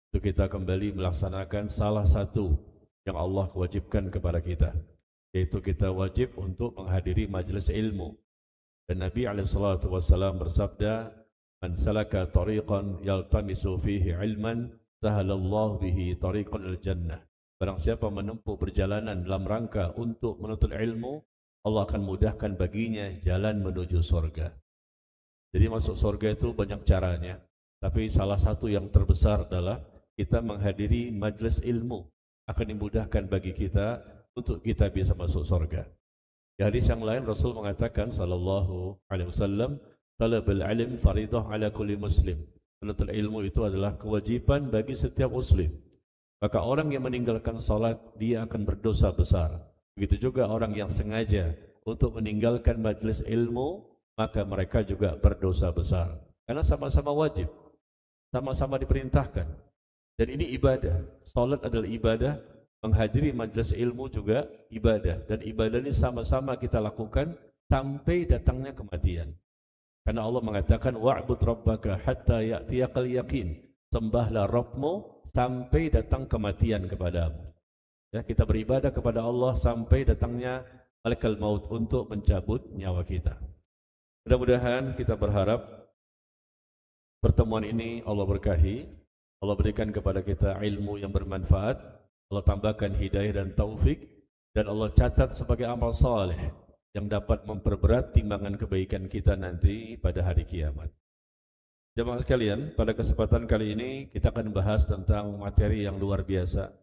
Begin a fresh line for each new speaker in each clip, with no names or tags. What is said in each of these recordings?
untuk kita kembali melaksanakan salah satu yang Allah wajibkan kepada kita, yaitu kita wajib untuk menghadiri majelis ilmu. Dan Nabi SAW bersabda, "Man salaka tariqan yaltamisu fihi ilman, sahalallahu bihi tariqan al-jannah." Barang siapa menempuh perjalanan dalam rangka untuk menuntut ilmu, Allah akan mudahkan baginya jalan menuju surga. Jadi masuk surga itu banyak caranya, tapi salah satu yang terbesar adalah kita menghadiri majelis ilmu akan dimudahkan bagi kita untuk kita bisa masuk surga. Di hadis yang lain Rasul mengatakan sallallahu alaihi wasallam, talabul ilm faridah ala kulli muslim. Menuntut ilmu itu adalah kewajiban bagi setiap muslim. Maka orang yang meninggalkan salat dia akan berdosa besar. Begitu juga orang yang sengaja untuk meninggalkan majelis ilmu, maka mereka juga berdosa besar. Karena sama-sama wajib, sama-sama diperintahkan. Dan ini ibadah. Salat adalah ibadah, menghadiri majelis ilmu juga ibadah. Dan ibadah ini sama-sama kita lakukan sampai datangnya kematian. Karena Allah mengatakan, wa'bud rabbaka hatta ya'tiyakal yaqin. Sembahlah Rabbmu sampai datang kematian kepadamu. Ya, kita beribadah kepada Allah sampai datangnya malaikat maut untuk mencabut nyawa kita. Mudah-mudahan kita berharap pertemuan ini Allah berkahi, Allah berikan kepada kita ilmu yang bermanfaat, Allah tambahkan hidayah dan taufik, dan Allah catat sebagai amal saleh yang dapat memperberat timbangan kebaikan kita nanti pada hari kiamat. Jemaah sekalian, pada kesempatan kali ini kita akan bahas tentang materi yang luar biasa,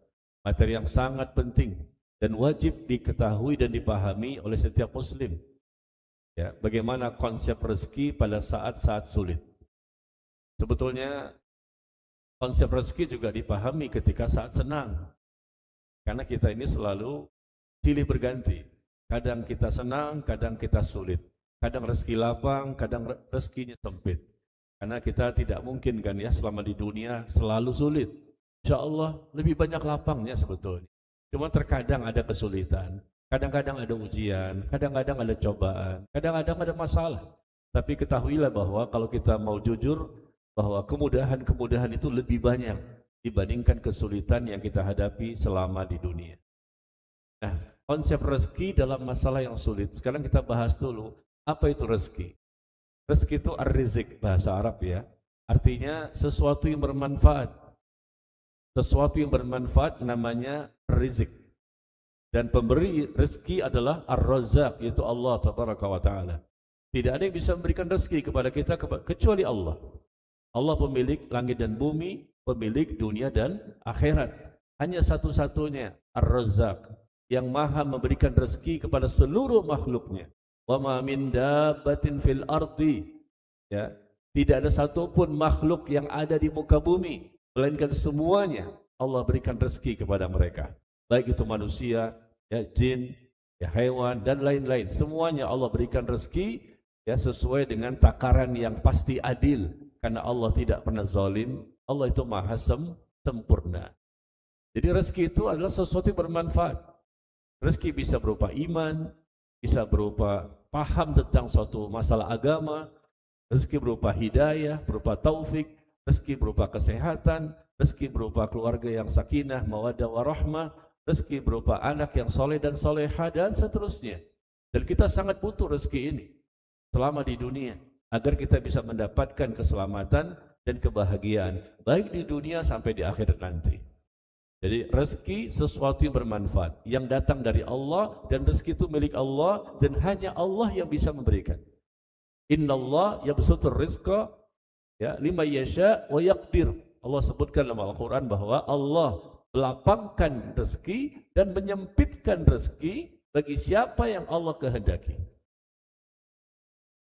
materi yang sangat penting dan wajib diketahui dan dipahami oleh setiap muslim. Ya, bagaimana konsep rezeki pada saat-saat sulit. Sebetulnya konsep rezeki juga dipahami ketika saat senang. Karena kita ini selalu silih berganti. Kadang kita senang, kadang kita sulit. Kadang rezeki lapang, kadang rezekinya sempit. Karena kita tidak mungkin kan ya selama di dunia selalu sulit. Insya Allah lebih banyak lapangnya sebetulnya. Cuma terkadang ada kesulitan. Kadang-kadang ada ujian, kadang-kadang ada cobaan, kadang-kadang ada masalah. Tapi ketahuilah bahwa kalau kita mau jujur, bahwa kemudahan-kemudahan itu lebih banyak dibandingkan kesulitan yang kita hadapi selama di dunia. Nah, konsep rezeki dalam masalah yang sulit. Sekarang kita bahas dulu, apa itu rezeki? Rezeki itu ar-rizq, bahasa Arab ya. Artinya sesuatu yang bermanfaat. Sesuatu yang bermanfaat namanya rizq. Dan pemberi rezeki adalah Ar-Razzaq, yaitu Allah Tabaraka wa Ta'ala. Tidak ada yang bisa memberikan rezeki kepada kita kecuali Allah. Allah pemilik langit dan bumi, pemilik dunia dan akhirat. Hanya satu-satunya Ar-Razzaq yang maha memberikan rezeki kepada seluruh makhluknya. Wa ma min dabbatin fil ardi. Ya, tidak ada satupun makhluk yang ada di muka bumi, melainkan semuanya Allah berikan rezeki kepada mereka. Baik itu manusia, ya jin, ya hewan dan lain-lain. Semuanya Allah berikan rezeki ya sesuai dengan takaran yang pasti adil. Karena Allah tidak pernah zalim, Allah itu maha sempurna. Jadi rezeki itu adalah sesuatu yang bermanfaat. Rezeki bisa berupa iman, bisa berupa paham tentang suatu masalah agama, rezeki berupa hidayah, berupa taufik, rezeki berupa kesehatan, rezeki berupa keluarga yang sakinah, mawaddah warahmah, rezeki berupa anak yang soleh dan soleha dan seterusnya. Dan kita sangat butuh rezeki ini selama di dunia agar kita bisa mendapatkan keselamatan dan kebahagiaan baik di dunia sampai di akhirat nanti. Jadi rezeki sesuatu yang bermanfaat yang datang dari Allah, dan rezeki itu milik Allah dan hanya Allah yang bisa memberikan. Innallaha yabsutur rizqa ya liman yasha wa yaqdir. Allah sebutkan dalam Al-Qur'an bahwa Allah melapangkan rezeki dan menyempitkan rezeki bagi siapa yang Allah kehendaki.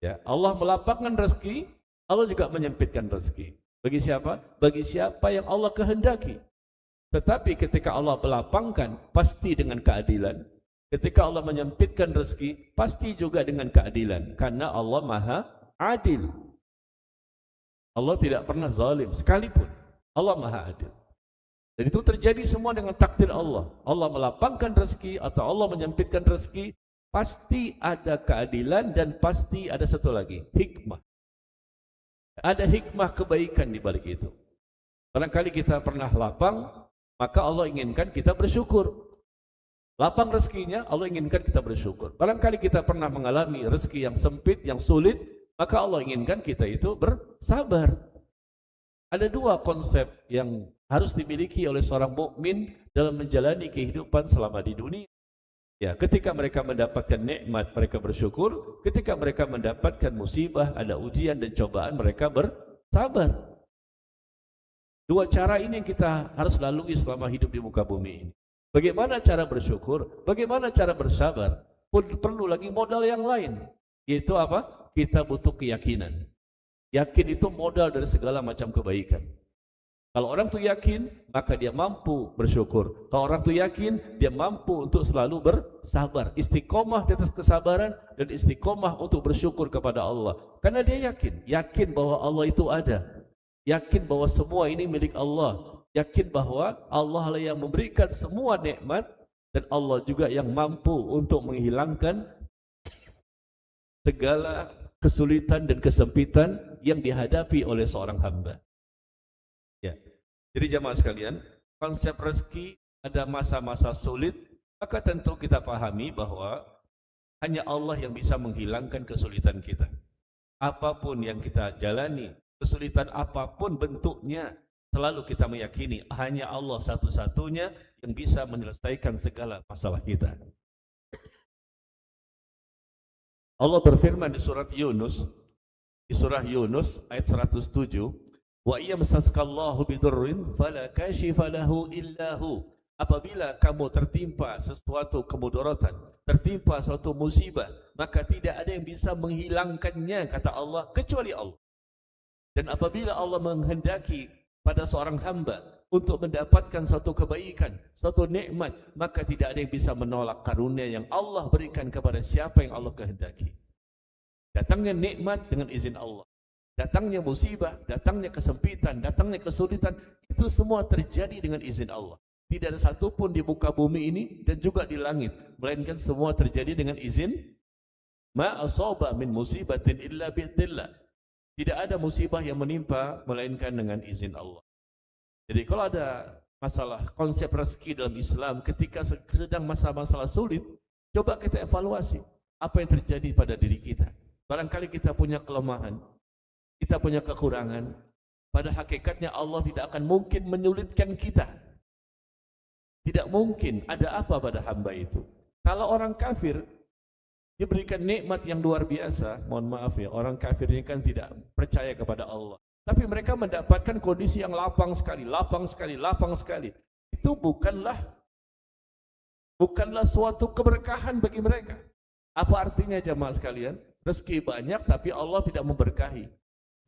Ya, Allah melapangkan rezeki, Allah juga menyempitkan rezeki. Bagi siapa? Bagi siapa yang Allah kehendaki. Tetapi ketika Allah melapangkan, pasti dengan keadilan. Ketika Allah menyempitkan rezeki, pasti juga dengan keadilan. Karena Allah maha adil. Allah tidak pernah zalim sekalipun. Allah maha adil. Dan itu terjadi semua dengan takdir Allah. Allah melapangkan rezeki atau Allah menyempitkan rezeki, pasti ada keadilan dan pasti ada satu lagi, hikmah. Ada hikmah kebaikan di balik itu. Barangkali kita pernah lapang, maka Allah inginkan kita bersyukur. Lapang rezekinya, Allah inginkan kita bersyukur. Barangkali kita pernah mengalami rezeki yang sempit, yang sulit, maka Allah inginkan kita itu bersabar. Ada dua konsep yang harus dimiliki oleh seorang mukmin dalam menjalani kehidupan selama di dunia. Ya, ketika mereka mendapatkan nikmat, mereka bersyukur. Ketika mereka mendapatkan musibah, ada ujian dan cobaan, mereka bersabar. Dua cara ini yang kita harus lalui selama hidup di muka bumi ini. Bagaimana cara bersyukur, bagaimana cara bersabar, pun perlu lagi modal yang lain. Yaitu apa? Kita butuh keyakinan. Yakin itu modal dari segala macam kebaikan. Kalau orang itu yakin, maka dia mampu bersyukur. Kalau orang itu yakin, dia mampu untuk selalu bersabar. Istiqomah di atas kesabaran dan istiqomah untuk bersyukur kepada Allah. Karena dia yakin bahwa Allah itu ada. Yakin bahwa semua ini milik Allah. Yakin bahwa Allah lah yang memberikan semua nikmat dan Allah juga yang mampu untuk menghilangkan segala kesulitan dan kesempitan yang dihadapi oleh seorang hamba. Ya. Jadi jamaah sekalian, konsep rezeki ada masa-masa sulit, maka tentu kita pahami bahwa hanya Allah yang bisa menghilangkan kesulitan kita. Apapun yang kita jalani, kesulitan apapun bentuknya, selalu kita meyakini hanya Allah satu-satunya yang bisa menyelesaikan segala masalah kita. Allah berfirman di surat Yunus, ayat 107, wa iyamsaskallahu bidurrin fala kashifa lahu illahu. Apabila kamu tertimpa sesuatu kemudaratan, tertimpa suatu musibah, maka tidak ada yang bisa menghilangkannya, kata Allah, kecuali Allah. Dan apabila Allah menghendaki pada seorang hamba untuk mendapatkan suatu kebaikan, suatu nikmat, maka tidak ada yang bisa menolak karunia yang Allah berikan kepada siapa yang Allah kehendaki. Datangnya nikmat dengan izin Allah. Datangnya musibah, datangnya kesempitan, datangnya kesulitan, itu semua terjadi dengan izin Allah. Tidak ada satupun di muka bumi ini dan juga di langit, melainkan semua terjadi dengan izin. Ma asaba min musibatin illa bi'idznillah. Tidak ada musibah yang menimpa melainkan dengan izin Allah. Jadi kalau ada masalah konsep rezeki dalam Islam ketika sedang masa-masalah sulit, coba kita evaluasi apa yang terjadi pada diri kita. Barangkali kita punya kelemahan, kita punya kekurangan. Pada hakikatnya Allah tidak akan mungkin menyulitkan kita. Tidak mungkin. Ada apa pada hamba itu? Kalau orang kafir diberikan nikmat yang luar biasa, mohon maaf ya, orang kafir ini kan tidak percaya kepada Allah. Tapi mereka mendapatkan kondisi yang lapang sekali, lapang sekali, lapang sekali. Itu bukanlah suatu keberkahan bagi mereka. Apa artinya jamaah sekalian? Rezeki banyak tapi Allah tidak memberkahi.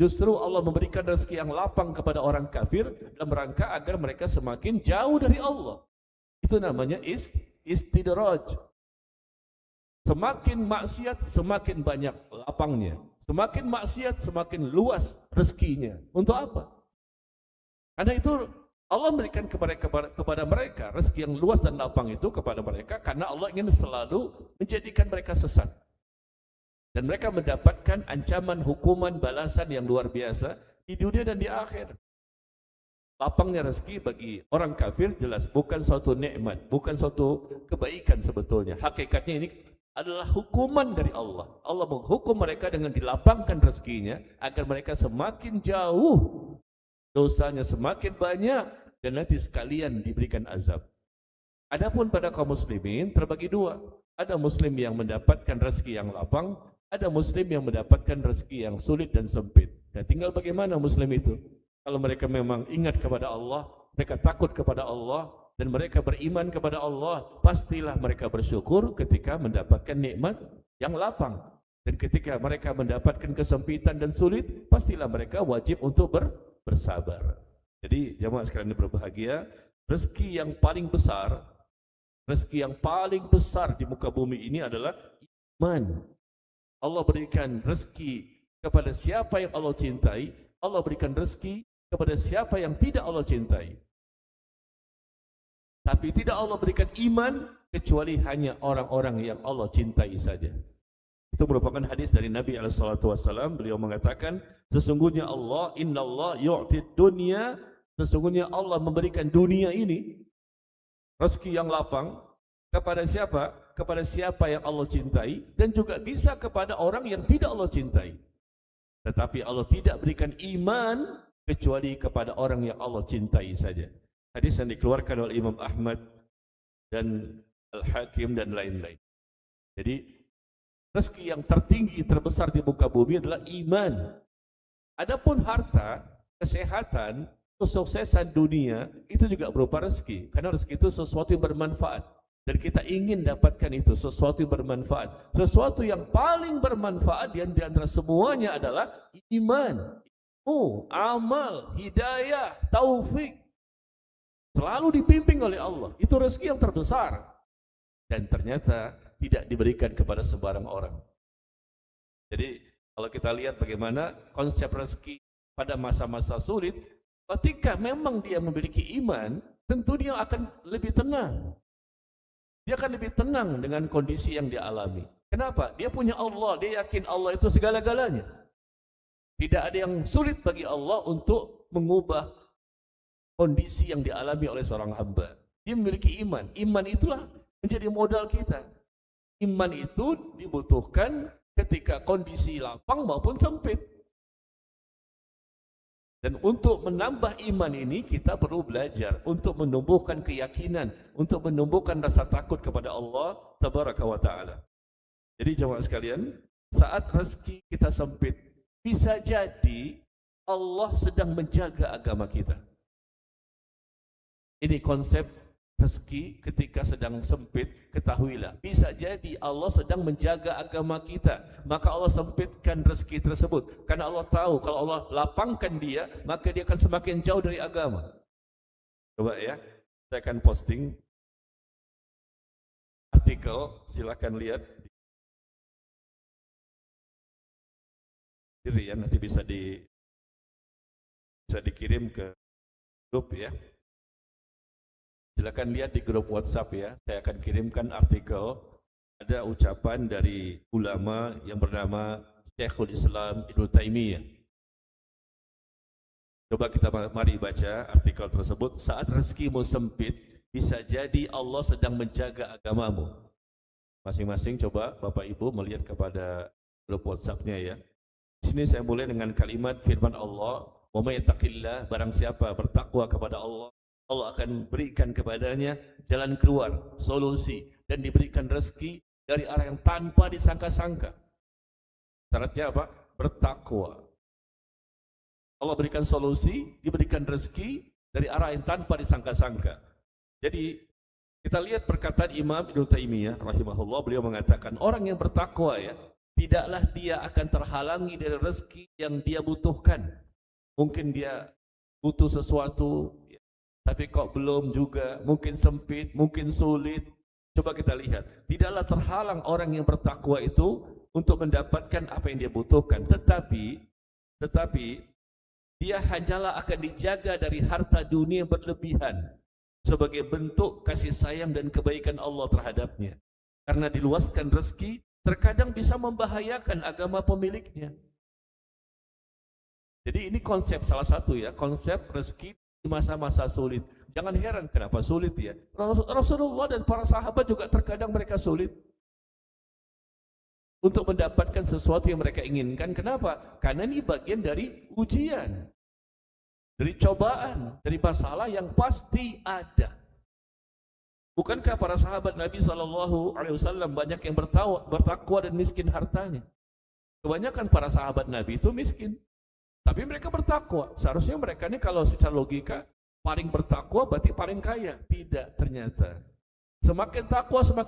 Justru Allah memberikan rezeki yang lapang kepada orang kafir dalam rangka agar mereka semakin jauh dari Allah. Itu namanya istidraj. Semakin maksiat semakin banyak lapangnya. Semakin maksiat semakin luas rezekinya. Untuk apa? Karena itu Allah memberikan kepada mereka rezeki yang luas dan lapang itu kepada mereka karena Allah ingin selalu menjadikan mereka sesat. Dan mereka mendapatkan ancaman, hukuman, balasan yang luar biasa di dunia dan di akhir. Lapangnya rezeki bagi orang kafir jelas bukan suatu nikmat, bukan suatu kebaikan sebetulnya. Hakikatnya ini adalah hukuman dari Allah. Allah menghukum mereka dengan dilapangkan rezekinya agar mereka semakin jauh, dosanya semakin banyak, dan nanti sekalian diberikan azab. Adapun pada kaum muslimin terbagi dua. Ada muslim yang mendapatkan rezeki yang lapang, ada muslim yang mendapatkan rezeki yang sulit dan sempit. Dan tinggal bagaimana muslim itu. Kalau mereka memang ingat kepada Allah, mereka takut kepada Allah, dan mereka beriman kepada Allah, pastilah mereka bersyukur ketika mendapatkan nikmat yang lapang. Dan ketika mereka mendapatkan kesempitan dan sulit, pastilah mereka wajib untuk bersabar. Jadi jamaah sekalian yang berbahagia, rezeki yang paling besar di muka bumi ini adalah iman. Allah berikan rezeki kepada siapa yang Allah cintai, Allah berikan rezeki kepada siapa yang tidak Allah cintai. Tapi tidak Allah berikan iman kecuali hanya orang-orang yang Allah cintai saja. Itu merupakan hadis dari Nabi SAW. Beliau mengatakan, sesungguhnya Allah, Inna Allah yu'tid dunya Sesungguhnya Allah memberikan dunia ini, rezeki yang lapang, kepada siapa? Kepada siapa yang Allah cintai, dan juga bisa kepada orang yang tidak Allah cintai. Tetapi Allah tidak berikan iman kecuali kepada orang yang Allah cintai saja. Hadis yang dikeluarkan oleh Imam Ahmad dan Al-Hakim dan lain-lain. Jadi rezeki yang tertinggi, terbesar di muka bumi adalah iman. Adapun harta, kesehatan, kesuksesan dunia itu juga berupa rezeki. Karena rezeki itu sesuatu yang bermanfaat. Dan kita ingin dapatkan itu, sesuatu yang bermanfaat. Sesuatu yang paling bermanfaat di antara semuanya adalah iman, ilmu, amal, hidayah, taufik. Selalu dibimbing oleh Allah. Itu rezeki yang terbesar. Dan ternyata tidak diberikan kepada sembarang orang. Jadi kalau kita lihat bagaimana konsep rezeki pada masa-masa sulit, ketika memang dia memiliki iman, tentu dia akan lebih tenang. Dia akan lebih tenang dengan kondisi yang dia alami. Kenapa? Dia punya Allah, dia yakin Allah itu segala-galanya. Tidak ada yang sulit bagi Allah untuk mengubah kondisi yang dialami oleh seorang hamba. Dia memiliki iman. Iman itulah menjadi modal kita. Iman itu dibutuhkan ketika kondisi lapang maupun sempit. Dan untuk menambah iman ini kita perlu belajar untuk menumbuhkan keyakinan, untuk menumbuhkan rasa takut kepada Allah Tabaraka wa Ta'ala. Jadi jemaah sekalian, saat rezeki kita sempit, bisa jadi Allah sedang menjaga agama kita. Ini konsep rezeki ketika sedang sempit, ketahuilah. Bisa jadi Allah sedang menjaga agama kita. Maka Allah sempitkan rezeki tersebut. Karena Allah tahu kalau Allah lapangkan dia, maka dia akan semakin jauh dari agama. Coba ya, saya akan posting artikel, silakan lihat. Ya, nanti bisa dikirim ke grup ya. Silakan lihat di grup WhatsApp ya. Saya akan kirimkan artikel. Ada ucapan dari ulama yang bernama Syekhul Islam Ibnu Taimiyah. Coba kita mari baca artikel tersebut. Saat rezekimu sempit, bisa jadi Allah sedang menjaga agamamu. Masing-masing coba Bapak Ibu melihat kepada grup WhatsApp-nya ya. Di sini saya mulai dengan kalimat firman Allah, "Wa may yattaqillah", barang siapa bertakwa kepada Allah, Allah akan berikan kepadanya jalan keluar, solusi, dan diberikan rezeki dari arah yang tanpa disangka-sangka. Syaratnya apa? Bertakwa. Allah berikan solusi, diberikan rezeki dari arah yang tanpa disangka-sangka. Jadi kita lihat perkataan Imam Ibnu Taimiyah rahimahullah, beliau mengatakan orang yang bertakwa ya, tidaklah dia akan terhalangi dari rezeki yang dia butuhkan. Mungkin dia butuh sesuatu, tapi kok belum juga, mungkin sempit, mungkin sulit. Coba kita lihat, tidaklah terhalang orang yang bertakwa itu untuk mendapatkan apa yang dia butuhkan. Tetapi dia hanyalah akan dijaga dari harta dunia yang berlebihan sebagai bentuk kasih sayang dan kebaikan Allah terhadapnya. Karena diluaskan rezeki terkadang bisa membahayakan agama pemiliknya. Jadi ini konsep salah satu ya, konsep rezeki di masa-masa sulit. Jangan heran kenapa sulit ya. Rasulullah dan para sahabat juga terkadang mereka sulit untuk mendapatkan sesuatu yang mereka inginkan. Kenapa? Karena ini bagian dari ujian, dari cobaan, dari masalah yang pasti ada. Bukankah para sahabat Nabi SAW banyak yang bertakwa dan miskin hartanya? Kebanyakan para sahabat Nabi itu miskin, tapi mereka bertakwa. Seharusnya mereka ini kalau secara logika paling bertakwa berarti paling kaya. Tidak, ternyata. Semakin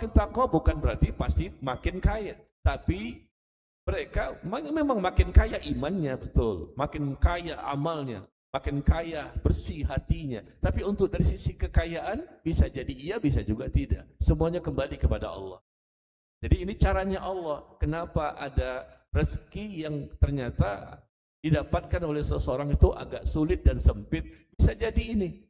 takwa bukan berarti pasti makin kaya. Tapi mereka memang makin kaya imannya, betul. Makin kaya amalnya, makin kaya bersih hatinya. Tapi untuk dari sisi kekayaan bisa jadi iya, bisa juga tidak. Semuanya kembali kepada Allah. Jadi ini caranya Allah. Kenapa ada rezeki yang ternyata didapatkan oleh seseorang itu agak sulit dan sempit, bisa jadi ini.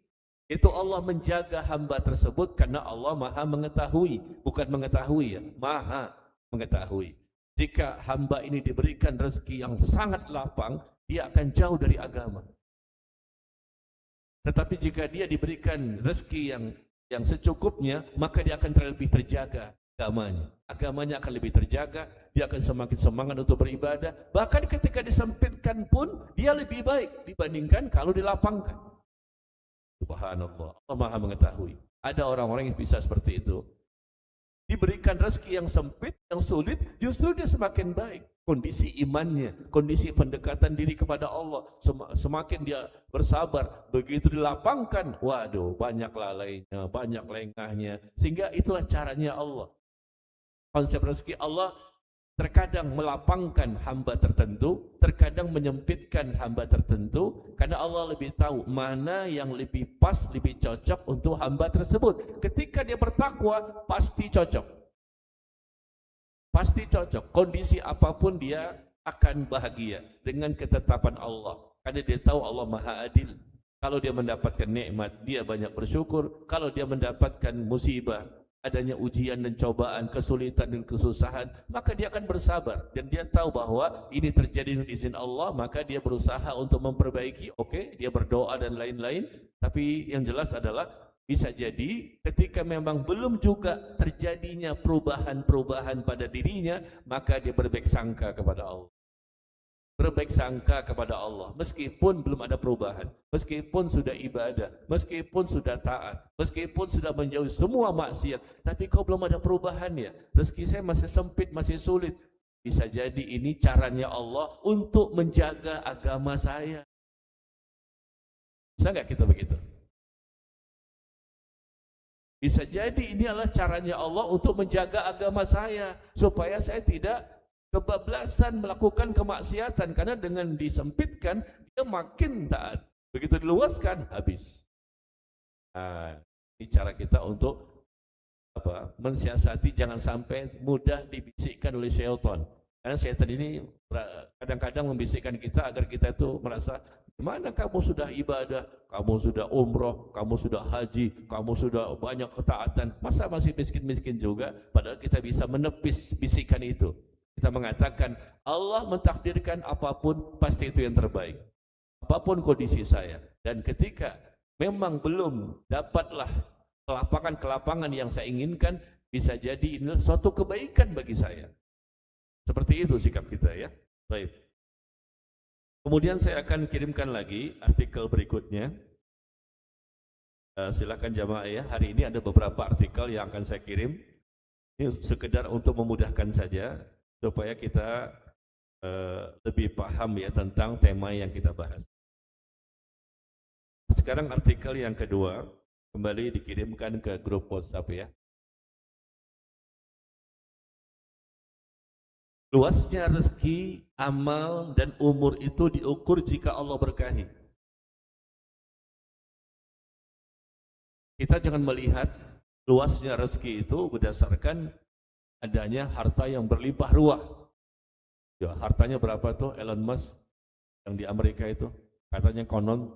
Itu Allah menjaga hamba tersebut karena Allah maha mengetahui. Bukan mengetahui ya, maha mengetahui. Jika hamba ini diberikan rezeki yang sangat lapang, dia akan jauh dari agama. Tetapi jika dia diberikan rezeki yang secukupnya, maka dia akan lebih terjaga agamanya. Agamanya akan lebih terjaga, dia akan semakin semangat untuk beribadah. Bahkan ketika disempitkan pun, dia lebih baik dibandingkan kalau dilapangkan. Subhanallah, Allah Maha mengetahui. Ada orang-orang yang bisa seperti itu. Diberikan rezeki yang sempit, yang sulit, justru dia semakin baik. Kondisi imannya, kondisi pendekatan diri kepada Allah, semakin dia bersabar. Begitu dilapangkan, waduh, banyak lalainya, banyak lengahnya. Sehingga itulah caranya Allah. Konsep rezeki Allah terkadang melapangkan hamba tertentu, terkadang menyempitkan hamba tertentu, karena Allah lebih tahu mana yang lebih pas, lebih cocok untuk hamba tersebut. Ketika dia bertakwa, pasti cocok. Pasti cocok, kondisi apapun dia akan bahagia dengan ketetapan Allah. Karena dia tahu Allah Maha Adil. Kalau dia mendapatkan nikmat, dia banyak bersyukur. Kalau dia mendapatkan musibah, adanya ujian dan cobaan, kesulitan dan kesusahan, maka dia akan bersabar. Dan dia tahu bahwa ini terjadi dengan izin Allah, maka dia berusaha untuk memperbaiki. Oke, dia berdoa dan lain-lain. Tapi yang jelas adalah, bisa jadi ketika memang belum juga terjadinya perubahan-perubahan pada dirinya, maka dia berbaik sangka kepada Allah. Berbaik sangka kepada Allah, meskipun belum ada perubahan, meskipun sudah ibadah, meskipun sudah taat, meskipun sudah menjauhi semua maksiat, tapi kau belum ada perubahannya, rezeki saya masih sempit, masih sulit. Bisa jadi ini caranya Allah untuk menjaga agama saya. Bisa nggak kita begitu? Bisa jadi ini adalah caranya Allah untuk menjaga agama saya, supaya saya tidak kebablasan melakukan kemaksiatan, karena dengan disempitkan dia makin taat. Begitu diluaskan, habis. Nah, ini cara kita untuk mensiasati jangan sampai mudah dibisikkan oleh syaitan. Karena syaitan ini kadang-kadang membisikkan kita agar kita itu merasa, gimana kamu sudah ibadah, kamu sudah umroh, kamu sudah haji, kamu sudah banyak ketaatan, masa masih miskin-miskin juga? Padahal kita bisa menepis bisikan itu. Kita mengatakan, Allah mentakdirkan apapun, pasti itu yang terbaik. Apapun kondisi saya. Dan ketika memang belum dapatlah kelapangan-kelapangan yang saya inginkan, bisa jadi ini suatu kebaikan bagi saya. Seperti itu sikap kita ya. Baik. Kemudian saya akan kirimkan lagi artikel berikutnya. Silakan jamaah ya. Hari ini ada beberapa artikel yang akan saya kirim. Ini sekedar untuk memudahkan saja, supaya kita lebih paham ya tentang tema yang kita bahas. Sekarang artikel yang kedua, kembali dikirimkan ke grup WhatsApp ya. Luasnya rezeki, amal, dan umur itu diukur jika Allah berkahi. Kita jangan melihat luasnya rezeki itu berdasarkan adanya harta yang berlimpah ruah. Ya, hartanya berapa tuh Elon Musk yang di Amerika itu? Katanya konon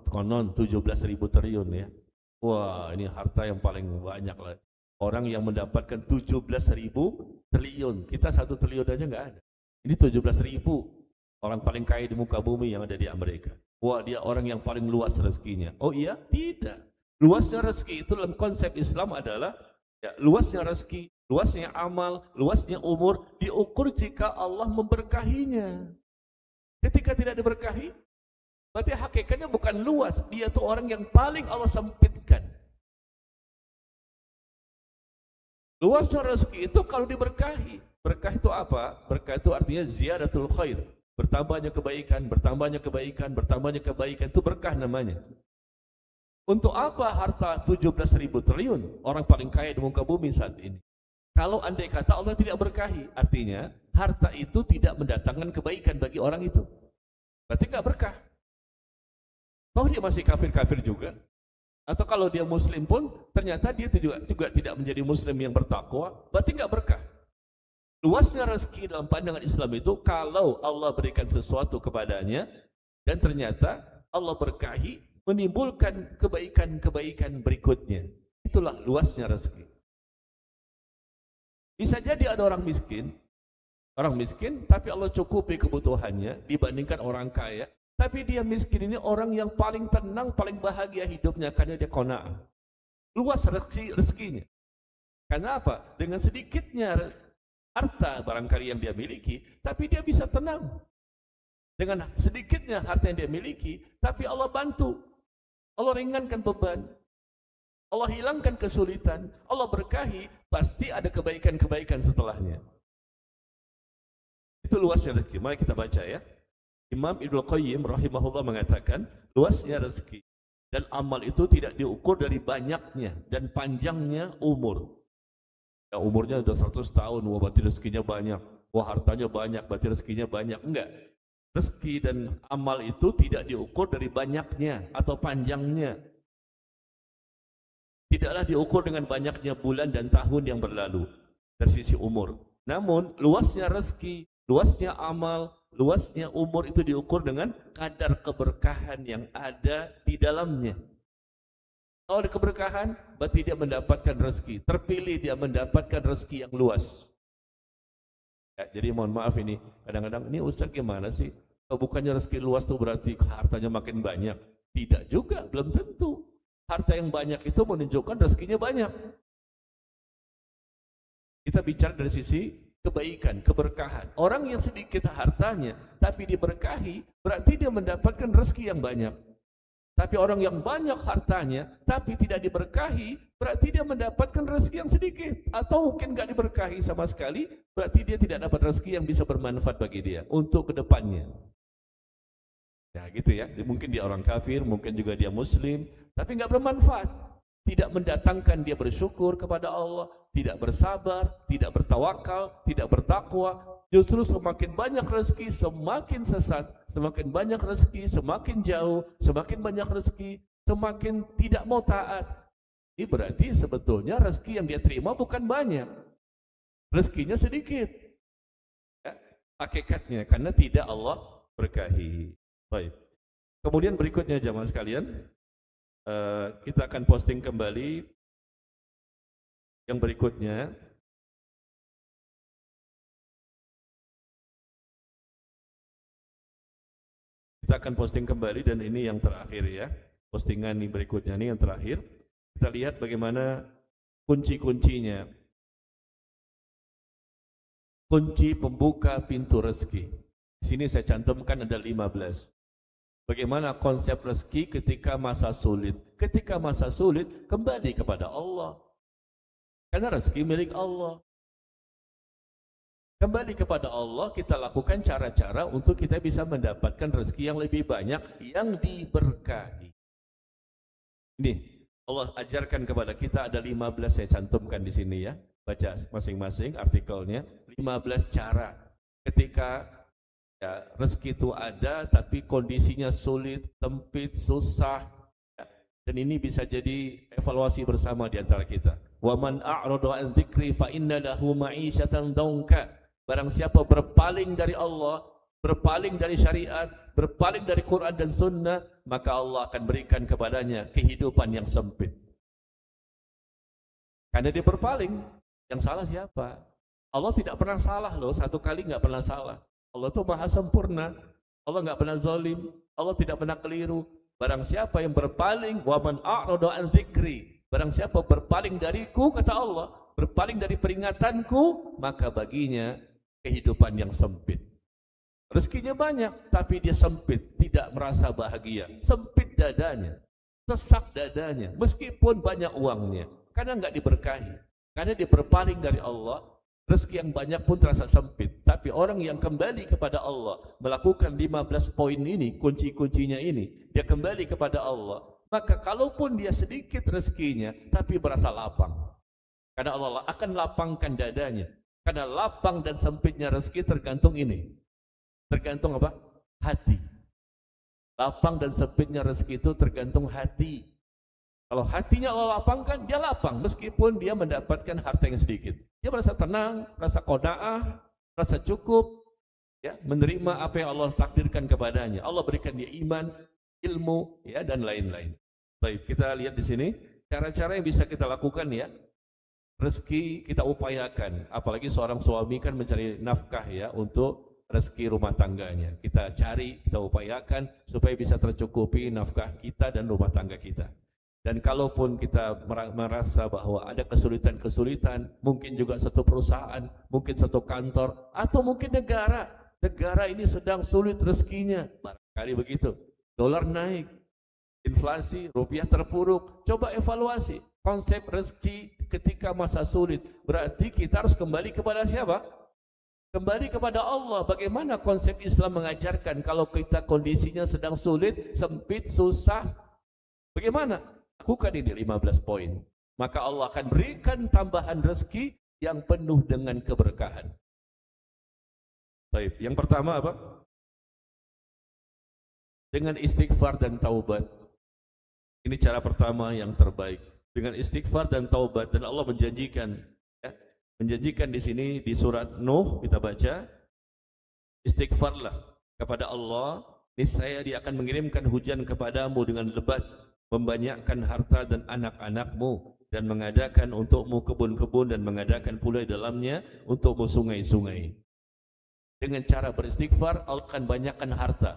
17.000 triliun ya. Wah, ini harta yang paling banyak lah. Orang yang mendapatkan 17.000 triliun, kita 1 triliun aja nggak ada. Ini 17.000 orang paling kaya di muka bumi yang ada di Amerika. Wah, dia orang yang paling luas rezekinya. Oh iya? Tidak. Luasnya rezeki itu dalam konsep Islam adalah ya, luasnya rezeki, luasnya amal, luasnya umur diukur jika Allah memberkahinya. Ketika tidak diberkahi, berarti hakikatnya bukan luas, dia itu orang yang paling Allah sempitkan. Luasnya rezeki itu kalau diberkahi. Berkah itu apa? Berkah itu artinya ziyadatul khair. Bertambahnya kebaikan, bertambahnya kebaikan, bertambahnya kebaikan, itu berkah namanya. Untuk apa harta 17.000 triliun? Orang paling kaya di muka bumi saat ini. Kalau andai kata Allah tidak berkahi, artinya harta itu tidak mendatangkan kebaikan bagi orang itu. Berarti nggak berkah. Toh dia masih kafir-kafir juga. Atau kalau dia muslim pun, ternyata dia juga tidak menjadi muslim yang bertakwa, berarti nggak berkah. Luasnya rezeki dalam pandangan Islam itu, kalau Allah berikan sesuatu kepadanya, dan ternyata Allah berkahi, menimbulkan kebaikan-kebaikan berikutnya. Itulah luasnya rezeki. Bisa jadi ada orang miskin tapi Allah cukupi kebutuhannya dibandingkan orang kaya, Tapi dia miskin ini orang yang paling tenang, paling bahagia hidupnya karena dia qanaah. Luas rezekinya. Karena apa? Dengan sedikitnya harta barangkali yang dia miliki, tapi dia bisa tenang. Dengan sedikitnya harta yang dia miliki, tapi Allah bantu. Allah ringankan beban. Allah hilangkan kesulitan. Allah berkahi, pasti ada kebaikan-kebaikan setelahnya. Itu luasnya rezeki. Mari kita baca ya. Imam Ibnu Qayyim rahimahullah mengatakan, luasnya rezeki dan amal itu tidak diukur dari banyaknya dan panjangnya umur. Ya, umurnya sudah 100 tahun, wah berarti rezekinya banyak. Wah hartanya banyak, berarti rezekinya banyak. Enggak. Rezeki dan amal itu tidak diukur dari banyaknya atau panjangnya. Tidaklah diukur dengan banyaknya bulan dan tahun yang berlalu dari sisi umur. Namun luasnya rezeki, luasnya amal, luasnya umur itu diukur dengan kadar keberkahan yang ada di dalamnya. Kalau ada keberkahan, berarti dia mendapatkan rezeki. Terpilih dia mendapatkan rezeki yang luas. Ya, jadi mohon maaf ini, kadang-kadang ini Ustaz gimana sih? Bukannya rezeki luas itu berarti hartanya makin banyak. Tidak juga, belum tentu. Harta yang banyak itu menunjukkan rezekinya banyak. Kita bicara dari sisi kebaikan, keberkahan. Orang yang sedikit hartanya tapi diberkahi, berarti dia mendapatkan rezeki yang banyak. Tapi orang yang banyak hartanya tapi tidak diberkahi, berarti dia mendapatkan rezeki yang sedikit. Atau mungkin tidak diberkahi sama sekali, berarti dia tidak dapat rezeki yang bisa bermanfaat bagi dia untuk kedepannya. Ya gitu ya, mungkin dia orang kafir, mungkin juga dia muslim, tapi nggak bermanfaat. Tidak mendatangkan dia bersyukur kepada Allah, tidak bersabar, tidak bertawakal, tidak bertakwa. Justru semakin banyak rezeki, semakin sesat. Semakin banyak rezeki, semakin jauh. Semakin banyak rezeki, semakin tidak mau taat. Ini berarti sebetulnya rezeki yang dia terima bukan banyak. Rezekinya sedikit. Ya, hakikatnya, karena tidak Allah berkahi. Baik. Kemudian berikutnya jamaah sekalian, kita akan posting kembali yang berikutnya. Kita akan posting kembali dan ini yang terakhir ya. Postingan ini berikutnya ini yang terakhir. Kita lihat bagaimana kunci-kuncinya. Kunci pembuka pintu rezeki. Di sini saya cantumkan ada 15. Bagaimana konsep rezeki ketika masa sulit? Ketika masa sulit, kembali kepada Allah. Karena rezeki milik Allah. Kembali kepada Allah, kita lakukan cara-cara untuk kita bisa mendapatkan rezeki yang lebih banyak, yang diberkahi. Ini, Allah ajarkan kepada kita ada 15, saya cantumkan di sini ya. Baca masing-masing artikelnya, 15 cara. Ketika ya, rezeki itu ada tapi kondisinya sulit, sempit, susah ya. Dan ini bisa jadi evaluasi bersama di antara kita. Wa man a'rada an dzikri fa inna lahu ma'isyatan dhanka. Barang siapa berpaling dari Allah, berpaling dari syariat, berpaling dari Quran dan sunnah, maka Allah akan berikan kepadanya kehidupan yang sempit. Karena dia berpaling, yang salah siapa? Allah tidak pernah salah loh, satu kali nggak pernah salah. Allah itu maha sempurna, Allah nggak pernah zalim, Allah tidak pernah keliru. Barang siapa yang berpaling, wa man a'rada an dzikri, barang siapa berpaling dariku, kata Allah, berpaling dari peringatanku, maka baginya kehidupan yang sempit. Rezekinya banyak, tapi dia sempit, tidak merasa bahagia, sempit dadanya, sesak dadanya, meskipun banyak uangnya, karena nggak diberkahi, karena dia berpaling dari Allah. Rezeki yang banyak pun terasa sempit. Tapi orang yang kembali kepada Allah, melakukan 15 poin ini, kunci-kuncinya ini, dia kembali kepada Allah, maka kalaupun dia sedikit rezekinya, tapi berasa lapang. Karena Allah akan lapangkan dadanya. Karena lapang dan sempitnya rezeki tergantung ini. Tergantung apa? Hati. Lapang dan sempitnya rezeki itu tergantung hati. Kalau hatinya Allah lapangkan, dia lapang meskipun dia mendapatkan harta yang sedikit. Dia merasa tenang, merasa qanaah, merasa cukup, ya, menerima apa yang Allah takdirkan kepadanya. Allah berikan dia iman, ilmu, ya, dan lain-lain. Baik, kita lihat di sini cara-cara yang bisa kita lakukan ya. Rezeki kita upayakan, apalagi seorang suami kan mencari nafkah ya untuk rezeki rumah tangganya. Kita cari, kita upayakan supaya bisa tercukupi nafkah kita dan rumah tangga kita. Dan kalaupun kita merasa bahwa ada kesulitan-kesulitan, mungkin juga satu perusahaan, mungkin satu kantor, atau mungkin negara ini sedang sulit rezekinya, barangkali begitu, dolar naik, inflasi, rupiah terpuruk, coba evaluasi konsep rezeki ketika masa sulit. Berarti kita harus kembali kepada siapa? Kembali kepada Allah. Bagaimana konsep Islam mengajarkan kalau kita kondisinya sedang sulit, sempit, susah, bagaimana? Lakukan ini 15 poin. Maka Allah akan berikan tambahan rezeki yang penuh dengan keberkahan. Baik, yang pertama apa? Dengan istighfar dan taubat. Ini cara pertama yang terbaik. Dengan istighfar dan taubat, dan Allah menjanjikan, ya, menjanjikan di sini di surat Nuh kita baca, istighfarlah kepada Allah, niscaya Dia akan mengirimkan hujan kepadamu dengan lebat, membanyakkan harta dan anak-anakmu, dan mengadakan untukmu kebun-kebun, dan mengadakan pula di dalamnya untukmu sungai-sungai. Dengan cara beristighfar, Allah akan banyakkan harta.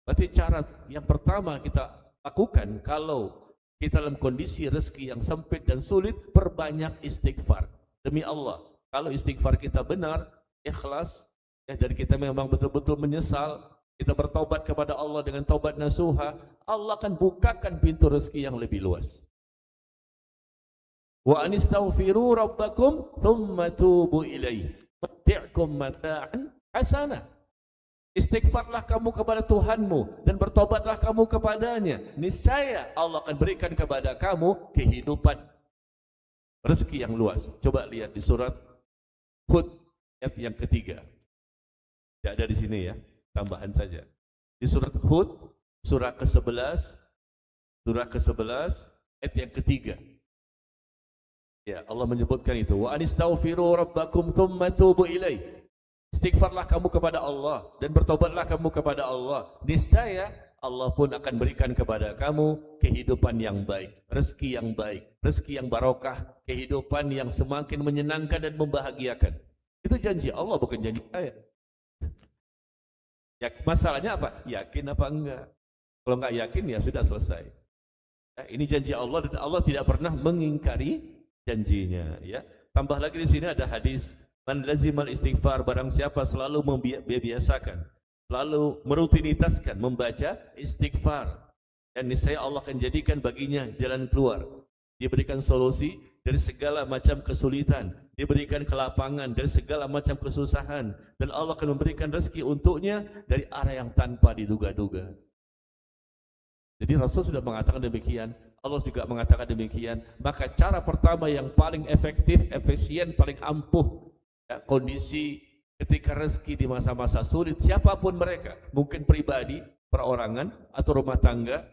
Berarti cara yang pertama kita lakukan kalau kita dalam kondisi rezeki yang sempit dan sulit, perbanyak istighfar. Demi Allah, kalau istighfar kita benar, ikhlas, ya, dan kita memang betul-betul menyesal, kita bertaubat kepada Allah dengan taubat nasuha, Allah akan bukakan pintu rezeki yang lebih luas. Wa anistaghfiru rabbakum thumma tubu ilaihi matti'kum mata'an hasanah. Istighfarlah kamu kepada Tuhanmu dan bertobatlah kamu kepadanya. Niscaya Allah akan berikan kepada kamu kehidupan, rezeki yang luas. Coba lihat di surat Hud ayat yang ketiga. Tidak ada di sini ya, tambahan saja. Di surat Hud, surah ke-11, ayat yang ketiga. Ya, Allah menyebutkan itu. Wa anistaghfiru rabbakum thumma tubu ilaihi. Istighfarlah kamu kepada Allah dan bertobatlah kamu kepada Allah. Niscaya Allah pun akan berikan kepada kamu kehidupan yang baik, rezeki yang baik, rezeki yang barokah, kehidupan yang semakin menyenangkan dan membahagiakan. Itu janji Allah, bukan janji saya. Ya, masalahnya apa? Yakin apa enggak? Kalau enggak yakin ya sudah selesai. Ya, ini janji Allah dan Allah tidak pernah mengingkari janjinya. Ya, tambah lagi di sini ada hadis, man lazimal istighfar, barang siapa selalu membiasakan, selalu merutinitaskan membaca istighfar, dan niscaya Allah akan jadikan baginya jalan keluar. Diberikan solusi dari segala macam kesulitan, diberikan kelapangan dari segala macam kesusahan, dan Allah akan memberikan rezeki untuknya dari arah yang tanpa diduga-duga. Jadi Rasul sudah mengatakan demikian, Allah juga mengatakan demikian. Maka cara pertama yang paling efektif, efisien, paling ampuh, ya, kondisi ketika rezeki di masa-masa sulit, siapapun mereka, mungkin pribadi, perorangan, atau rumah tangga,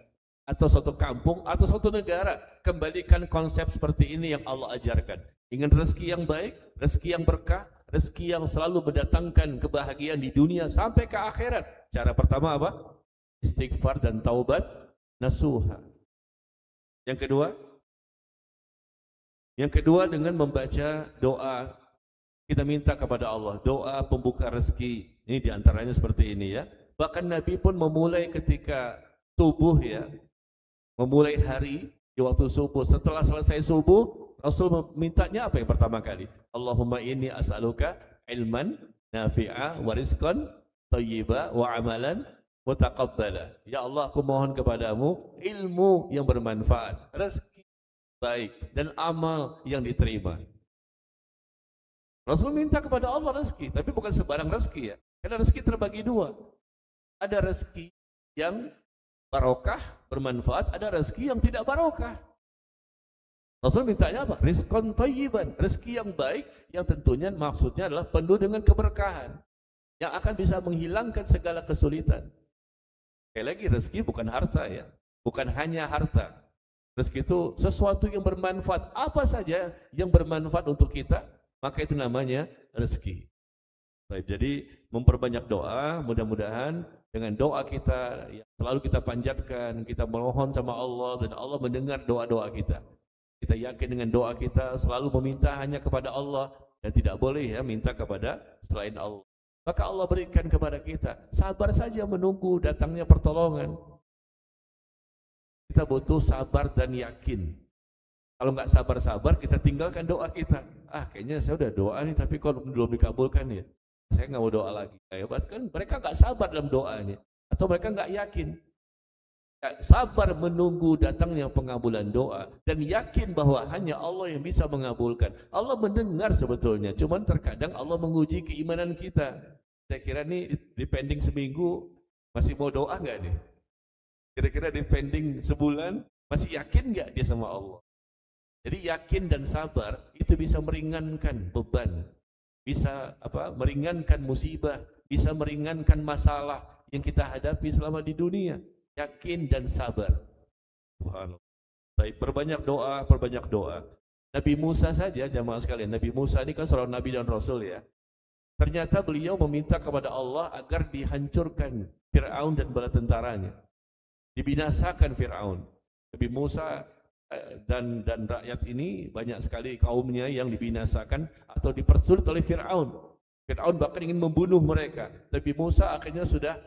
atau suatu kampung, atau suatu negara, kembalikan konsep seperti ini yang Allah ajarkan. Ingin rezeki yang baik, rezeki yang berkah, rezeki yang selalu mendatangkan kebahagiaan di dunia sampai ke akhirat. Cara pertama apa? Istighfar dan taubat nasuha. Yang kedua dengan membaca doa. Kita minta kepada Allah doa pembuka rezeki. Ini diantaranya seperti ini ya. Bahkan Nabi pun memulai ketika subuh ya, memulai hari di waktu subuh. Setelah selesai subuh, Rasul mintanya apa yang pertama kali? Allahumma inni as'aluka ilman nafi'a wa rizqan thayyiba wa amalan mutaqabbala. Ya Allah, aku mohon kepadamu ilmu yang bermanfaat, rezeki baik, dan amal yang diterima. Rasul minta kepada Allah rezeki, tapi bukan sembarang rezeki ya. Karena rezeki terbagi dua. Ada rezeki yang barokah, bermanfaat, ada rezeki yang tidak barokah. Rasul mintanya apa? Rizqan thayyiban, rezeki yang baik, yang tentunya maksudnya adalah penuh dengan keberkahan, yang akan bisa menghilangkan segala kesulitan. Sekali lagi, rezeki bukan harta ya, bukan hanya harta. Rezeki itu sesuatu yang bermanfaat. Apa saja yang bermanfaat untuk kita, maka itu namanya rezeki. Baik, jadi memperbanyak doa, mudah-mudahan dengan doa kita yang selalu kita panjatkan, kita mohon sama Allah, dan Allah mendengar doa-doa kita. Kita yakin dengan doa kita selalu meminta hanya kepada Allah, dan tidak boleh ya minta kepada selain Allah. maka Allah berikan kepada kita. Sabar saja menunggu datangnya pertolongan. Kita butuh sabar dan yakin. Kalau nggak sabar-sabar, kita tinggalkan doa kita. Kayaknya saya udah doa nih, tapi kok belum dikabulkan ya. Saya nggak mau doa lagi. Hebat kan? Mereka nggak sabar dalam doanya, atau mereka nggak yakin. Sabar menunggu datangnya pengabulan doa dan yakin bahwa hanya Allah yang bisa mengabulkan. Allah mendengar sebetulnya, cuman terkadang Allah menguji keimanan kita. Saya kira nih depending seminggu masih mau doa nggak nih? Kira-kira depending sebulan masih yakin nggak dia sama Allah? Jadi yakin dan sabar itu bisa meringankan beban, bisa meringankan musibah, bisa meringankan masalah yang kita hadapi selama di dunia. Yakin dan sabar. Subhanallah. Baik, perbanyak doa. Nabi Musa saja, jamaah sekalian, Nabi Musa ini kan seorang nabi dan rasul ya. Ternyata beliau meminta kepada Allah agar dihancurkan Fir'aun dan bala tentaranya. Dibinasakan Fir'aun. Nabi Musa dan rakyat ini banyak sekali kaumnya yang dibinasakan atau dipersulit oleh Fir'aun. Fir'aun bahkan ingin membunuh mereka. Nabi Musa akhirnya sudah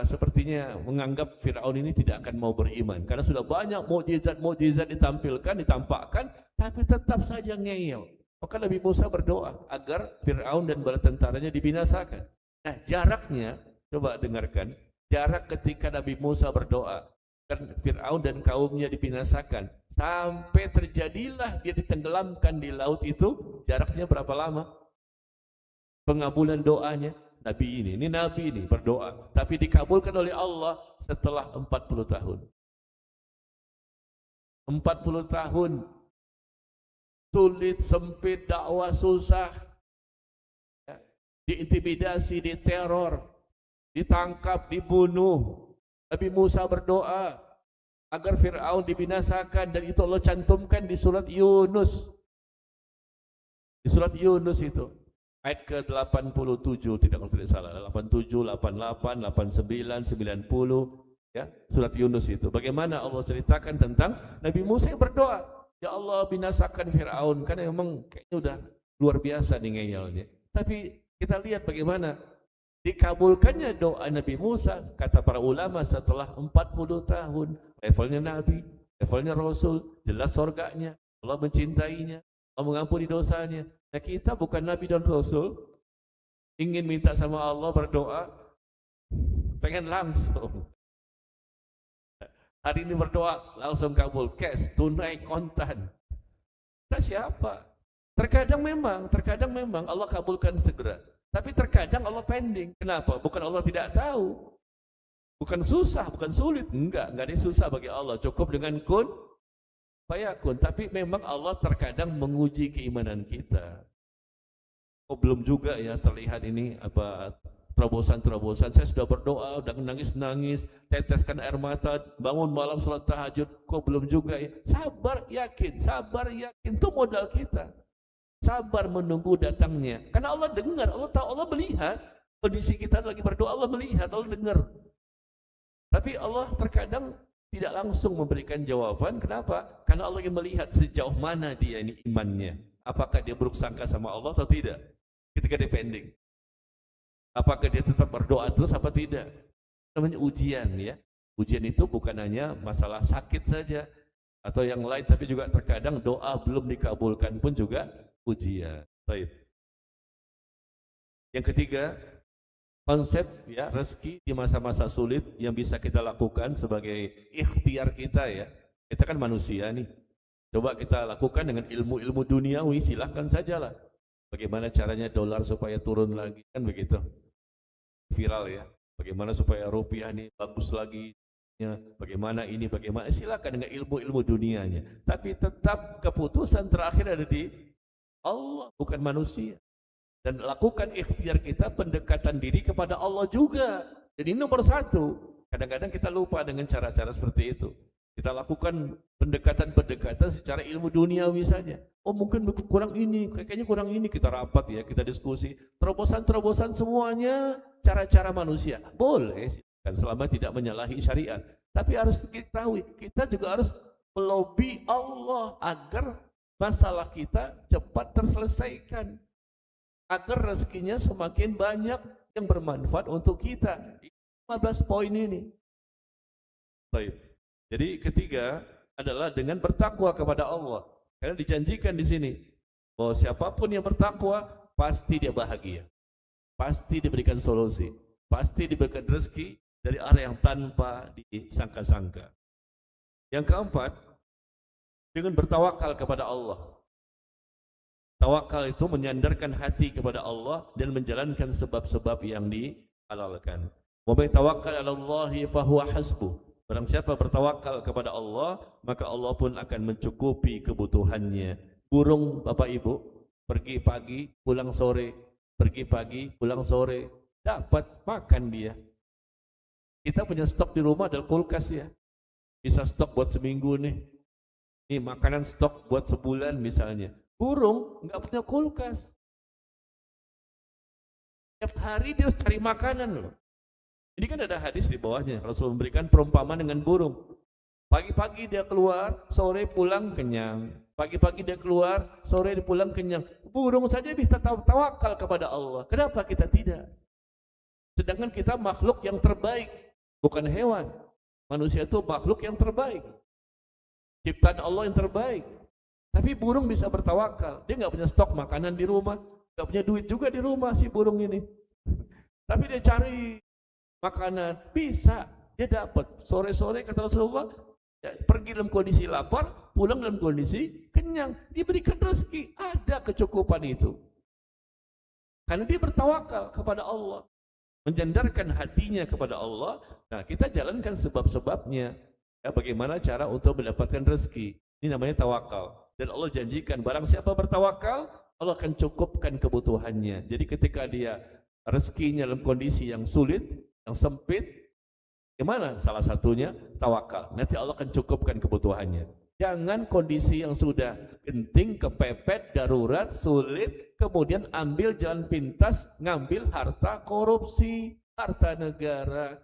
sepertinya menganggap Fir'aun ini tidak akan mau beriman karena sudah banyak mukjizat ditampakkan, tapi tetap saja ngeyel. Maka Nabi Musa berdoa agar Fir'aun dan bala tentaranya dibinasakan. Nah, jaraknya, coba dengarkan, jarak ketika Nabi Musa berdoa dan Fir'aun dan kaumnya dibinasakan sampai terjadilah dia ditenggelamkan di laut itu, jaraknya berapa lama? Pengabulan doanya. Nabi ini berdoa, tapi dikabulkan oleh Allah setelah 40 tahun. 40 tahun sulit, sempit, dakwah susah, diintimidasi, diteror, ditangkap, dibunuh. Nabi Musa berdoa agar Fir'aun dibinasakan, dan itu Allah cantumkan di surat Yunus. Di surat Yunus itu ayat ke-87, tidak salah, 87, 88, 89, 90, ya, surat Yunus itu. Bagaimana Allah ceritakan tentang Nabi Musa yang berdoa, ya Allah binasakan Fir'aun, karena memang kayaknya udah luar biasa nih ngeyelnya. Tapi kita lihat bagaimana dikabulkannya doa Nabi Musa, kata para ulama setelah 40 tahun, levelnya Nabi, levelnya Rasul, jelas surganya, Allah mencintainya, Allah mengampuni dosanya. Nah, kita bukan Nabi dan Rasul, ingin minta sama Allah, berdoa, pengen langsung. Hari ini berdoa, langsung kabul, cash, tunai, kontan. Kita siapa? Terkadang memang Allah kabulkan segera. Tapi terkadang Allah pending. Kenapa? Bukan Allah tidak tahu. Bukan susah, bukan sulit. Enggak ada yang susah bagi Allah. Cukup dengan kun, fayakun. Tapi memang Allah terkadang menguji keimanan kita. Belum juga ya terlihat ini terobosan. Saya sudah berdoa, udah nangis, teteskan air mata, bangun malam sholat tahajud, kok belum juga ya. Sabar yakin. Itu modal kita. Sabar menunggu datangnya. Karena Allah dengar, Allah tahu, Allah melihat kondisi kita lagi berdoa, Allah melihat, Allah dengar. Tapi Allah terkadang tidak langsung memberikan jawaban. Kenapa? Karena Allah ingin melihat sejauh mana dia ini imannya. Apakah dia buruk sangka sama Allah atau tidak? Ketika dia pending. Apakah dia tetap berdoa terus apa tidak? Namanya ujian ya. Ujian itu bukan hanya masalah sakit saja atau yang lain, tapi juga terkadang doa belum dikabulkan pun juga ujian. Baik. Yang ketiga, konsep ya rezeki di masa-masa sulit yang bisa kita lakukan sebagai ikhtiar kita ya. Kita kan manusia nih. Coba kita lakukan dengan ilmu-ilmu duniawi, silahkan sajalah. Bagaimana caranya dolar supaya turun lagi, kan begitu. Viral ya. Bagaimana supaya rupiah nih bagus lagi. Ya, bagaimana silakan dengan ilmu-ilmu dunianya. Tapi tetap keputusan terakhir ada di Allah, bukan manusia. Dan lakukan ikhtiar kita, pendekatan diri kepada Allah juga. Jadi nomor satu. Kadang-kadang kita lupa dengan cara-cara seperti itu. Kita lakukan pendekatan secara ilmu duniawi saja. Oh mungkin kurang ini, kayaknya kurang ini. Kita rapat ya, kita diskusi. Terobosan semuanya cara-cara manusia. Boleh sih, kan selama tidak menyalahi syariat. Tapi harus diketahui, kita juga harus melobi Allah agar masalah kita cepat terselesaikan. agar rezekinya semakin banyak yang bermanfaat untuk kita. 15 poin ini. Baik. Jadi ketiga adalah dengan bertakwa kepada Allah. Karena dijanjikan di sini bahwa siapapun yang bertakwa pasti dia bahagia. Pasti diberikan solusi, pasti diberikan rezeki dari arah yang tanpa disangka-sangka. Yang keempat, dengan bertawakal kepada Allah. Tawakal itu menyandarkan hati kepada Allah dan menjalankan sebab-sebab yang dihalalkan. Wa may tawakkal 'ala Allahi fa huwa hasbuh. Barang siapa bertawakal kepada Allah, maka Allah pun akan mencukupi kebutuhannya. Burung Bapak Ibu pergi pagi, pulang sore, pergi pagi, pulang sore, dapat makan dia. Kita punya stok di rumah ada kulkas ya. Bisa stok buat seminggu nih. Nih makanan stok buat sebulan misalnya. Burung nggak punya kulkas. Tiap hari dia harus cari makanan loh. Ini kan ada hadis di bawahnya. Rasul memberikan perumpamaan dengan burung. Pagi-pagi dia keluar, sore pulang kenyang. Pagi-pagi dia keluar, sore dia pulang kenyang. Burung saja bisa tawakal kepada Allah. Kenapa kita tidak? Sedangkan kita makhluk yang terbaik, bukan hewan. Manusia itu makhluk yang terbaik. Ciptaan Allah yang terbaik. Tapi burung bisa bertawakal. Dia nggak punya stok makanan di rumah, nggak punya duit juga di rumah si burung ini. Tapi dia cari makanan, bisa dia dapat. Sore-sore kata Rasulullah, ya, pergi dalam kondisi lapar, pulang dalam kondisi kenyang. Diberikan rezeki, ada kecukupan itu. Karena dia bertawakal kepada Allah, menyandarkan hatinya kepada Allah. Nah, kita jalankan sebab-sebabnya. Ya, bagaimana cara untuk mendapatkan rezeki? Ini namanya tawakal. Dan Allah janjikan barang siapa bertawakal, Allah akan cukupkan kebutuhannya. Jadi ketika dia rezekinya dalam kondisi yang sulit, yang sempit, gimana? Salah satunya tawakal. Nanti Allah akan cukupkan kebutuhannya. Jangan kondisi yang sudah genting, kepepet, darurat, sulit, kemudian ambil jalan pintas, ngambil harta korupsi, harta negara,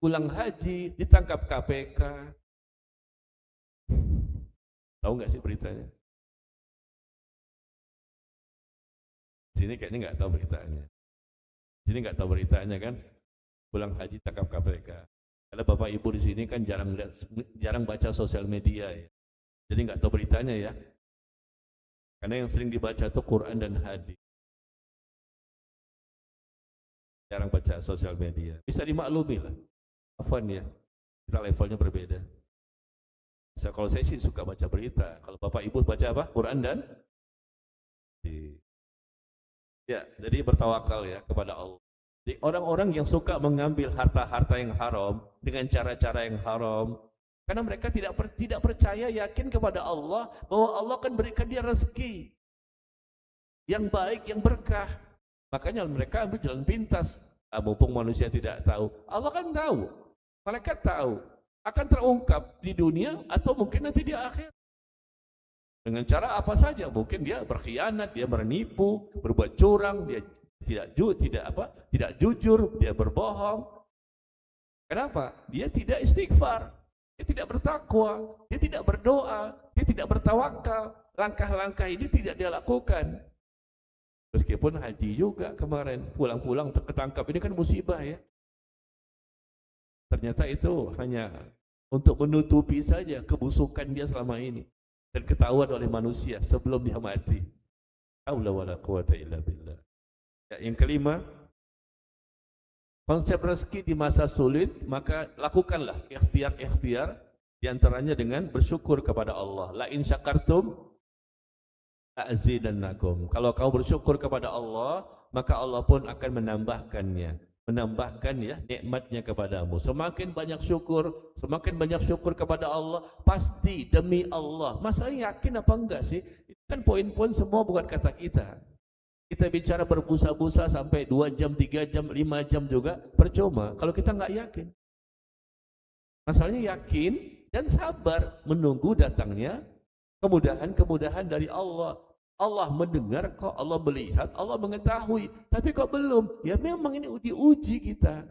pulang haji, ditangkap KPK. Tahu nggak sih beritanya? Sini kayaknya nggak tahu beritanya. Sini nggak tahu beritanya kan? Pulang haji tangkap KPK. Karena Bapak Ibu di sini kan jarang baca sosial media ya. Jadi nggak tahu beritanya ya. Karena yang sering dibaca itu Quran dan hadis. Jarang baca sosial media. Bisa dimaklumi lah. Afwan ya. Kita levelnya berbeda. Kalau saya sih suka baca berita. Kalau Bapak Ibu baca apa? Quran dan ya, jadi bertawakal ya kepada Allah. Jadi orang-orang yang suka mengambil harta-harta yang haram dengan cara-cara yang haram, karena mereka tidak percaya, yakin kepada Allah bahwa Allah akan berikan dia rezeki yang baik, yang berkah. Makanya mereka ambil jalan pintas. Mumpung manusia tidak tahu, Allah kan tahu. Malaikat tahu. Akan terungkap di dunia atau mungkin nanti di akhir. Dengan cara apa saja, mungkin dia berkhianat, dia menipu, berbuat curang, dia tidak jujur, dia berbohong. Kenapa? Dia tidak istighfar, dia tidak bertakwa, dia tidak berdoa, dia tidak bertawakal. Langkah-langkah ini tidak dia lakukan. Meskipun haji juga kemarin, pulang-pulang ketangkap, ini kan musibah ya. Ternyata itu hanya untuk menutupi saja kebusukan dia selama ini dan ketahuan oleh manusia sebelum dia mati. Haula wala quwata illa billah. Ya, yang kelima, konsep rezeki di masa sulit, maka lakukanlah ikhtiar-ikhtiar di antaranya dengan bersyukur kepada Allah. La in syakartum la'azidannakum. Kalau kau bersyukur kepada Allah, maka Allah pun akan menambahkannya. Menambahkan ya nikmatnya kepadamu. Semakin banyak syukur kepada Allah, pasti demi Allah. Masa yakin apa enggak sih? Itu kan poin-poin semua bukan kata kita. Kita bicara berbusa-busa sampai 2 jam, 3 jam, 5 jam juga percuma kalau kita enggak yakin. Masalahnya yakin dan sabar menunggu datangnya kemudahan-kemudahan dari Allah. Allah mendengar kok, Allah melihat, Allah mengetahui, tapi kok belum? Ya memang ini diuji kita.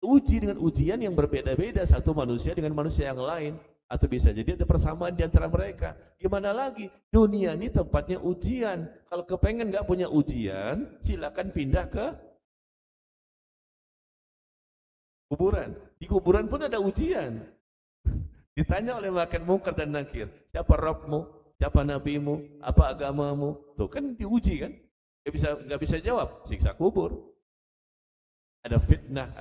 Uji dengan ujian yang berbeda-beda satu manusia dengan manusia yang lain. Atau bisa jadi ada persamaan di antara mereka. Gimana lagi? Dunia ini tempatnya ujian. Kalau kepengen nggak punya ujian, silakan pindah ke kuburan. Di kuburan pun ada ujian. Ditanya oleh malaikat Munkar dan Nakir, siapa Rabbmu, siapa nabimu, apa agamamu? Tuh kan diuji kan? Nggak bisa jawab, siksa kubur. Ada fitnah,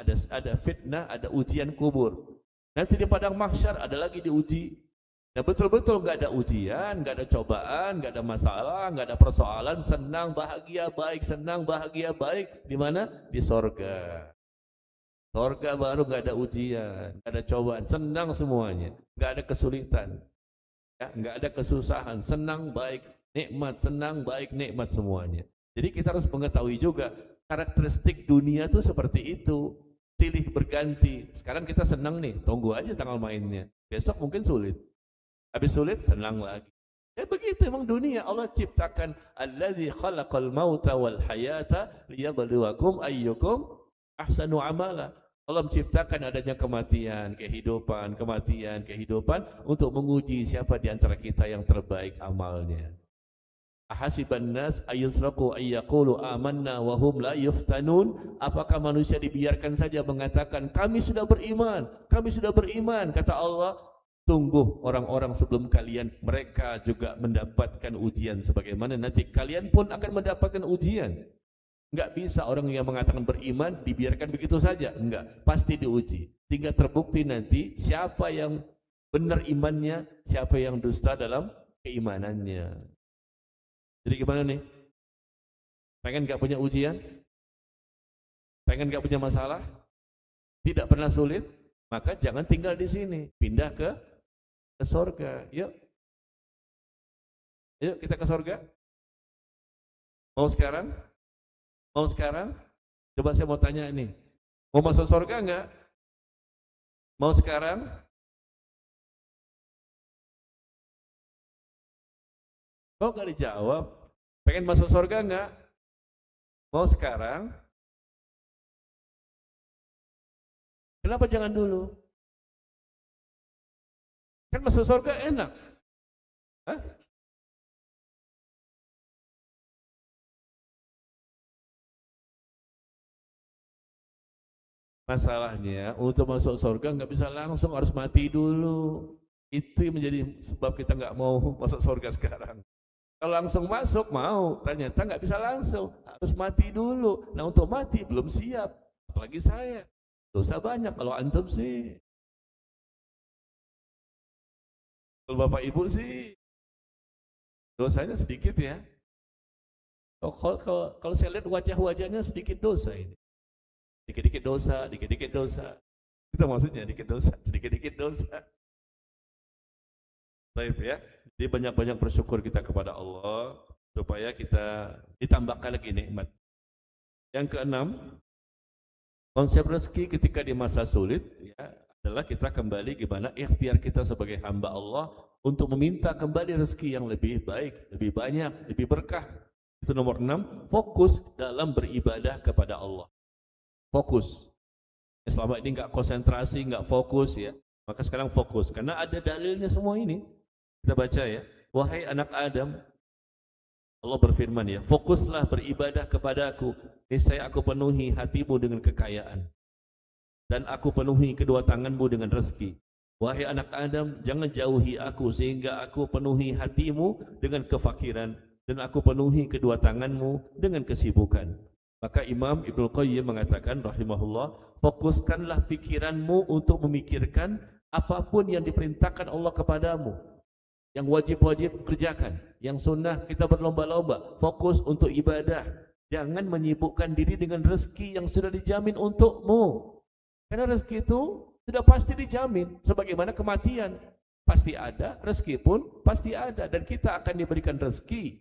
ada ujian kubur. Nanti di padang mahsyar ada lagi diuji. Dan betul-betul nggak ada ujian, nggak ada cobaan, nggak ada masalah, nggak ada persoalan, senang, bahagia, baik, senang, bahagia, baik. Di mana? Di sorga. Sorga baru nggak ada ujian, nggak ada cobaan, senang semuanya, nggak ada kesulitan, ya, nggak ada kesusahan, senang, baik, nikmat semuanya. Jadi kita harus mengetahui juga karakteristik dunia itu seperti itu. Silih berganti. Sekarang kita senang nih, tunggu aja tanggal mainnya. Besok mungkin sulit. Habis sulit, senang lagi. Ya begitu emang dunia. Allah ciptakan alladzi khalaqal mauta wal hayata liyabluwakum ayyukum ahsanu amala. Allah menciptakan adanya kematian, kehidupan untuk menguji siapa di antara kita yang terbaik amalnya. Ahasiban nas ayusraku ayyaqulu amanna wa hum la yuftanun. Apakah manusia dibiarkan saja mengatakan kami sudah beriman, kata Allah. Tunggu orang-orang sebelum kalian, mereka juga mendapatkan ujian sebagaimana nanti kalian pun akan mendapatkan ujian. Enggak bisa orang yang mengatakan beriman dibiarkan begitu saja, enggak, pasti diuji. Sehingga terbukti nanti siapa yang benar imannya, siapa yang dusta dalam keimanannya. Jadi gimana nih? Pengen gak punya ujian? Pengen gak punya masalah? Tidak pernah sulit? Maka jangan tinggal di sini, pindah ke surga. Yuk kita ke surga. Mau sekarang? Coba saya mau tanya ini, mau masuk surga enggak? Mau sekarang? Kok gak dijawab? Pengen masuk surga enggak? Mau sekarang? Kenapa jangan dulu? Kan masuk surga enak. Hah? Masalahnya untuk masuk surga nggak bisa langsung, harus mati dulu. Itu yang menjadi sebab kita nggak mau masuk surga sekarang. Kalau langsung masuk mau, ternyata nggak bisa langsung, harus mati dulu. Nah untuk mati belum siap, apalagi saya. Dosa banyak, kalau antum sih. Kalau bapak ibu sih, dosanya sedikit ya. Kalau saya lihat wajah-wajahnya sedikit dosa ini. Dikit-dikit dosa. Itu maksudnya sedikit-dikit dosa. Baik ya. Jadi banyak-banyak bersyukur kita kepada Allah supaya kita ditambahkan lagi nikmat. Yang keenam, konsep rezeki ketika di masa sulit ya, adalah kita kembali gimana ikhtiar kita sebagai hamba Allah untuk meminta kembali rezeki yang lebih baik, lebih banyak, lebih berkah. Itu nomor 6, fokus dalam beribadah kepada Allah. Fokus. Selama ini enggak konsentrasi, enggak fokus ya. Maka sekarang fokus karena ada dalilnya semua ini. Kita baca ya, wahai anak Adam, Allah berfirman ya, fokuslah beribadah kepadaku, niscaya aku penuhi hatimu dengan kekayaan dan aku penuhi kedua tanganmu dengan rezeki. Wahai anak Adam, jangan jauhi aku sehingga aku penuhi hatimu dengan kefakiran dan aku penuhi kedua tanganmu dengan kesibukan. Maka Imam Ibnu Qayyim mengatakan rahimahullah, fokuskanlah pikiranmu untuk memikirkan apapun yang diperintahkan Allah kepadamu. Yang wajib-wajib kerjakan, yang sunnah kita berlomba-lomba, fokus untuk ibadah. Jangan menyibukkan diri dengan rezeki yang sudah dijamin untukmu. Karena rezeki itu sudah pasti dijamin, sebagaimana kematian pasti ada, rezeki pun pasti ada, dan kita akan diberikan rezeki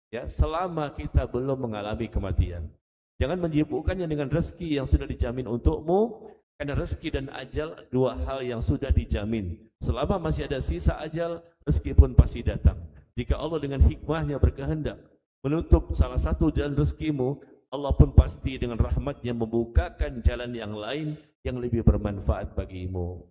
ya selama kita belum mengalami kematian. Jangan menyibukkannya dengan rezeki yang sudah dijamin untukmu, karena rezeki dan ajal dua hal yang sudah dijamin. Selama masih ada sisa ajal, rezeki pun pasti datang. Jika Allah dengan hikmahnya berkehendak menutup salah satu jalan rezekimu, Allah pun pasti dengan rahmatnya membukakan jalan yang lain yang lebih bermanfaat bagimu.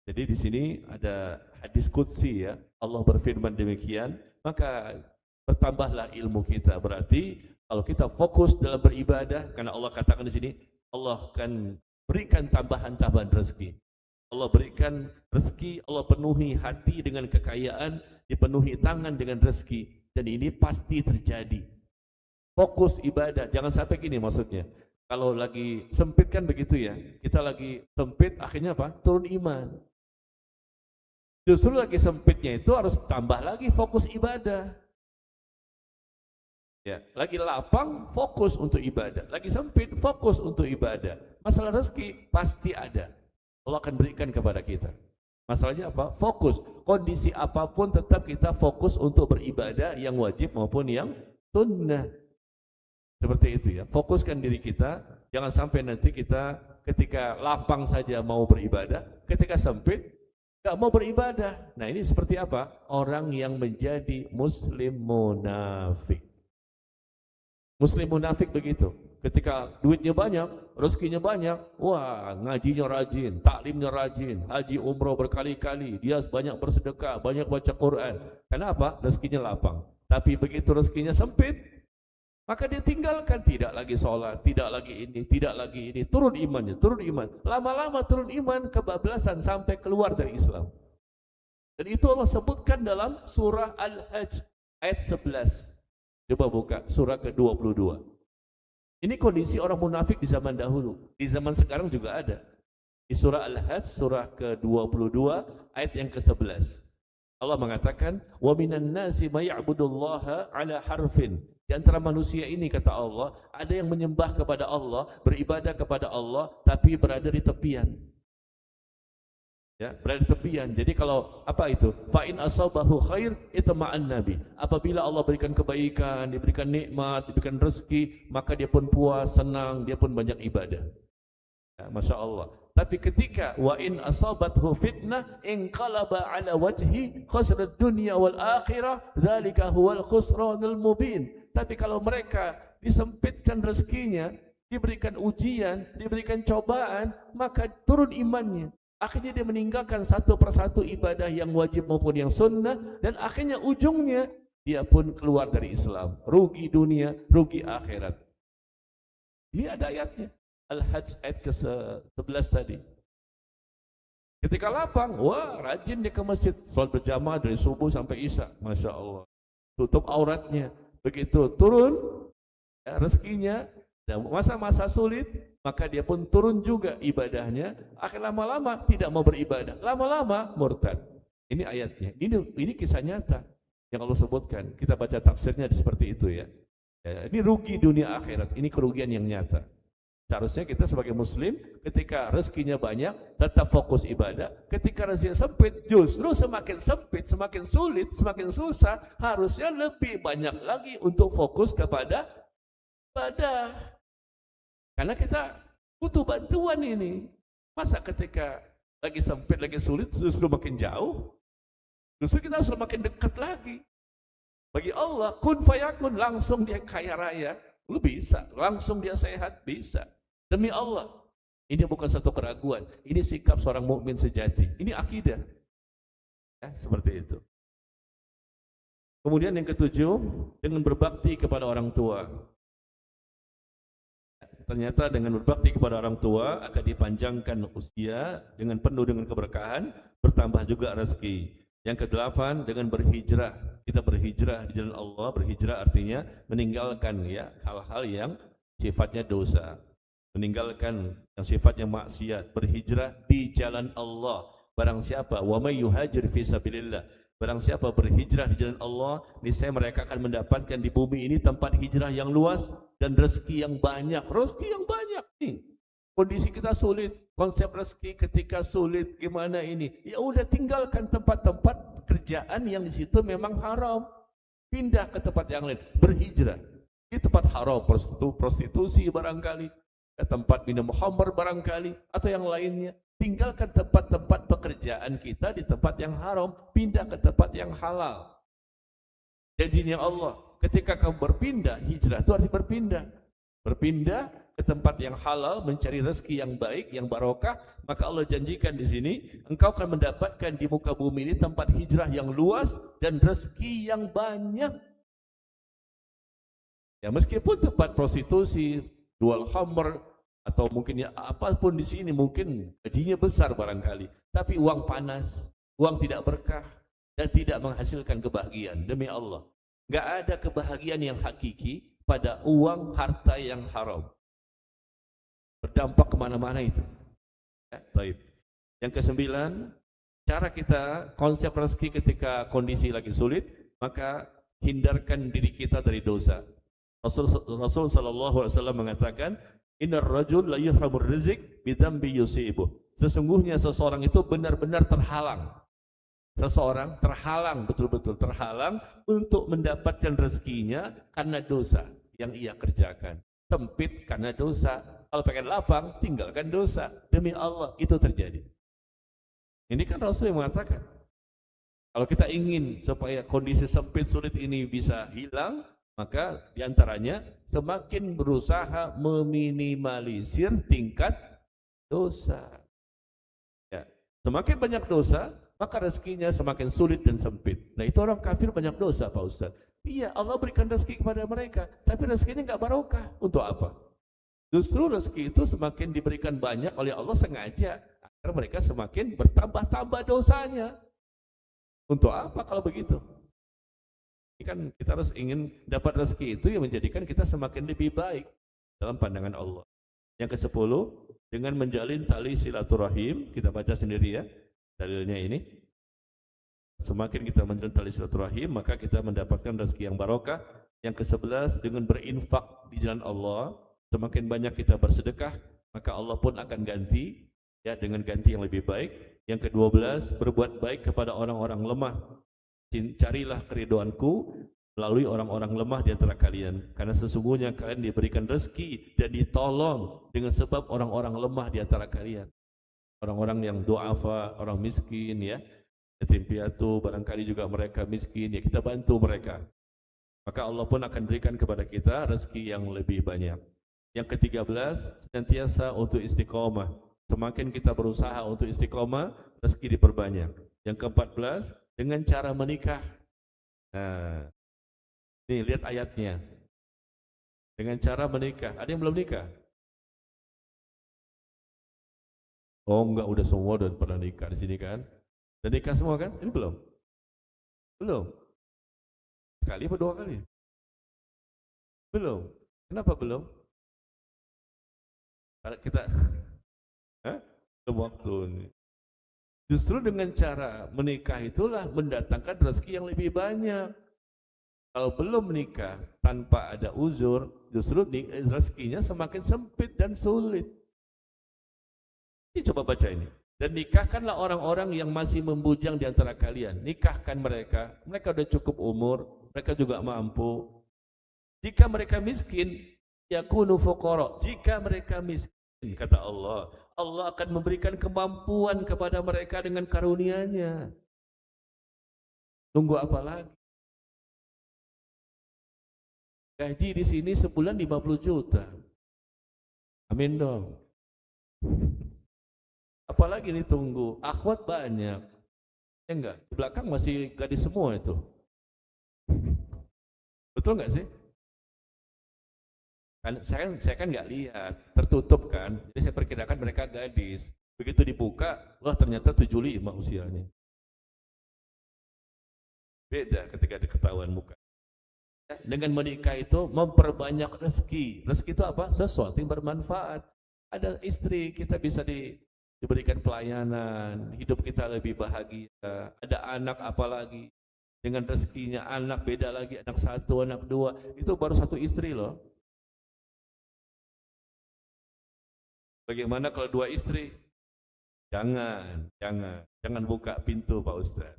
Jadi di sini ada hadis qudsi ya. Allah berfirman demikian, maka bertambahlah ilmu kita. Berarti kalau kita fokus dalam beribadah, karena Allah katakan di sini, Allah akan berikan tambahan-tambahan rezeki. Allah berikan rezeki, Allah penuhi hati dengan kekayaan, dipenuhi tangan dengan rezeki, dan ini pasti terjadi. Fokus ibadah, jangan sampai gini maksudnya. Kalau lagi sempit kan begitu ya, kita lagi sempit akhirnya apa? Turun iman. Justru lagi sempitnya itu harus tambah lagi fokus ibadah. Ya, lagi lapang fokus untuk ibadah, lagi sempit fokus untuk ibadah. Masalah rezeki pasti ada. Allah akan berikan kepada kita. Masalahnya apa? Fokus. Kondisi apapun tetap kita fokus untuk beribadah yang wajib maupun yang sunnah. Seperti itu ya. Fokuskan diri kita, jangan sampai nanti kita ketika lapang saja mau beribadah, ketika sempit gak mau beribadah. Nah ini seperti apa? Orang yang menjadi muslim munafik. Muslim munafik begitu. Ketika duitnya banyak, rezekinya banyak, wah ngajinya rajin, taklimnya rajin, haji umroh berkali-kali, dia banyak bersedekah, banyak baca Quran. Kenapa? Rezekinya lapang. Tapi begitu rezekinya sempit, maka dia tinggalkan, tidak lagi sholat, tidak lagi ini, tidak lagi ini, turun imannya, turun iman. Lama-lama turun iman, kebablasan sampai keluar dari Islam. Dan itu Allah sebutkan dalam surah Al-Hajj ayat 11. Coba buka surah ke-22. Ini kondisi orang munafik di zaman dahulu. Di zaman sekarang juga ada. Di surah Al-Hajj surah ke-22 ayat yang ke-11. Allah mengatakan, "Wa minan nasi may ya'budullaha 'ala harfin." Di antara manusia ini, kata Allah, ada yang menyembah kepada Allah, beribadah kepada Allah, tapi berada di tepian. Ya, berada di tepian. Jadi kalau apa itu? Fa in asabahu khair itma'an nabi. Apabila Allah berikan kebaikan, diberikan nikmat, diberikan rezeki, maka dia pun puas, senang, dia pun banyak ibadah. Ya, Masya Allah. Tapi ketika wa in asabathu fitnah inqalaba ala wajhi khasrat dunya wal akhirah, dzalika huwal khusranul mubin. Tapi kalau mereka disempitkan rezekinya, diberikan ujian, diberikan cobaan, maka turun imannya. Akhirnya dia meninggalkan satu persatu ibadah yang wajib maupun yang sunnah, dan akhirnya ujungnya dia pun keluar dari Islam. Rugi dunia, rugi akhirat. Ini ada ayatnya. Al-Hajj ayat ke-11 tadi. Ketika lapang, wah rajin dia ke masjid, sholat berjamaah dari subuh sampai isya, Masya Allah. Tutup auratnya. Begitu turun ya, rezekinya, dan masa-masa sulit, maka dia pun turun juga ibadahnya. Akhir lama-lama tidak mau beribadah, lama-lama murtad. Ini ayatnya. Ini kisah nyata yang Allah sebutkan. Kita baca tafsirnya seperti itu ya. Ini rugi dunia akhirat. Ini kerugian yang nyata. Seharusnya kita sebagai muslim ketika rezekinya banyak tetap fokus ibadah. Ketika rezekinya sempit, justru semakin sempit, semakin sulit, semakin susah, harusnya lebih banyak lagi untuk fokus kepada ibadah. Karena kita butuh bantuan ini. Masa ketika lagi sempit, lagi sulit, justru makin jauh? Justru kita harus makin dekat lagi. Bagi Allah, kun fayakun, langsung dia kaya raya, lu bisa. Langsung dia sehat, bisa. Demi Allah, ini bukan satu keraguan, ini sikap seorang mukmin sejati, ini akidah. Ya, seperti itu. Kemudian yang ketujuh, dengan berbakti kepada orang tua. Ternyata dengan berbakti kepada orang tua akan dipanjangkan usia dengan penuh dengan keberkahan, bertambah juga rezeki. Yang kedelapan, dengan berhijrah. Kita berhijrah di jalan Allah. Berhijrah artinya meninggalkan ya hal-hal yang sifatnya dosa, meninggalkan yang sifatnya maksiat, berhijrah di jalan Allah. Barang siapa wa may yuhajir fi sabilillah, barang siapa berhijrah di jalan Allah, niscaya mereka akan mendapatkan di bumi ini tempat hijrah yang luas dan rezeki yang banyak. Rezeki yang banyak nih. Kondisi kita sulit, konsep rezeki ketika sulit gimana ini? Ya udah, tinggalkan tempat-tempat kerjaan yang di situ memang haram. Pindah ke tempat yang lain, berhijrah. Di tempat haram, prostitusi barangkali, ke tempat minum khamr barangkali, atau yang lainnya. Tinggalkan tempat-tempat pekerjaan kita di tempat yang haram, pindah ke tempat yang halal. Janjinya Allah, ketika kamu berpindah, hijrah itu arti berpindah. Berpindah ke tempat yang halal, mencari rezeki yang baik, yang barokah, maka Allah janjikan di sini, engkau akan mendapatkan di muka bumi ini tempat hijrah yang luas dan rezeki yang banyak. Ya meskipun tempat prostitusi, jual khamr, atau mungkin ya apapun di sini mungkin gajinya besar barangkali, tapi uang panas, uang tidak berkah dan tidak menghasilkan kebahagiaan. Demi Allah, enggak ada kebahagiaan yang hakiki pada uang harta yang haram. Berdampak kemana-mana itu. Ya, baik. Yang kesembilan, cara kita konsep rezeki ketika kondisi lagi sulit, maka hindarkan diri kita dari dosa. Rasul sallallahu alaihi wasallam mengatakan, innar rajul la yuhramur rizq bidzambi yusibuh. Sesungguhnya seseorang itu benar-benar terhalang. Seseorang terhalang, betul-betul terhalang untuk mendapatkan rezekinya karena dosa yang ia kerjakan. Sempit karena dosa. Kalau pengen lapang, tinggalkan dosa. Demi Allah, itu terjadi. Ini kan Rasul yang mengatakan, kalau kita ingin supaya kondisi sempit sulit ini bisa hilang, maka diantaranya semakin berusaha meminimalisir tingkat dosa. Ya, semakin banyak dosa, maka rezekinya semakin sulit dan sempit. Nah itu orang kafir banyak dosa Pak Ustaz. Iya, Allah berikan rezeki kepada mereka, tapi rezekinya nggak barokah. Untuk apa? Justru rezeki itu semakin diberikan banyak oleh Allah sengaja agar mereka semakin bertambah-tambah dosanya. Untuk apa kalau begitu? Ini kan kita harus ingin dapat rezeki itu yang menjadikan kita semakin lebih baik dalam pandangan Allah. Yang ke-10, dengan menjalin tali silaturahim, kita baca sendiri ya dalilnya ini. Semakin kita menjalin tali silaturahim, maka kita mendapatkan rezeki yang barokah. Yang ke-11, dengan berinfak di jalan Allah, semakin banyak kita bersedekah, maka Allah pun akan ganti ya dengan ganti yang lebih baik. Yang ke-12, berbuat baik kepada orang-orang lemah. Carilah keridoanku melalui orang-orang lemah di antara kalian, karena sesungguhnya kalian diberikan rezeki dan ditolong dengan sebab orang-orang lemah di antara kalian. Orang-orang yang du'afa, orang miskin ya, yatim piatu, barangkali juga mereka miskin ya, kita bantu mereka. Maka Allah pun akan berikan kepada kita rezeki yang lebih banyak. Yang ke-13, senantiasa untuk istiqomah. Semakin kita berusaha untuk istiqomah, rezeki diperbanyak. Yang ke-14, dengan cara menikah. Nah, nih lihat ayatnya. Dengan cara menikah. Ada yang belum nikah? Oh enggak, udah semua udah pernah nikah di sini kan? Udah nikah semua kan? Ini belum? Belum. Sekali atau dua kali? Belum. Kenapa belum? Kita belum waktu ini. Justru dengan cara menikah itulah mendatangkan rezeki yang lebih banyak. Kalau belum menikah tanpa ada uzur, justru rezekinya semakin sempit dan sulit. Ini coba baca ini. Dan nikahkanlah orang-orang yang masih membujang di antara kalian. Nikahkan mereka. Mereka sudah cukup umur, mereka juga mampu. Jika mereka miskin, yakunu fuqara. Jika mereka miskin, kata Allah, Allah akan memberikan kemampuan kepada mereka dengan karunia-Nya. Tunggu apa lagi? Gaji di sini sebulan 50 juta. Amin dong. Apalagi ditunggu? Akhwat banyak. Ya enggak? Di belakang masih gadis semua itu. Betul enggak sih? Saya kan nggak lihat, tertutup kan, jadi saya perkirakan mereka gadis. Begitu dibuka, wah ternyata 75 usianya. Beda ketika diketahuan muka. Dengan menikah itu memperbanyak rezeki. Rezeki itu apa? Sesuatu yang bermanfaat. Ada istri, kita bisa diberikan pelayanan, hidup kita lebih bahagia. Ada anak apalagi, dengan rezekinya anak beda lagi, anak satu, anak dua, itu baru satu istri loh. Bagaimana kalau dua istri? Jangan buka pintu Pak Ustaz.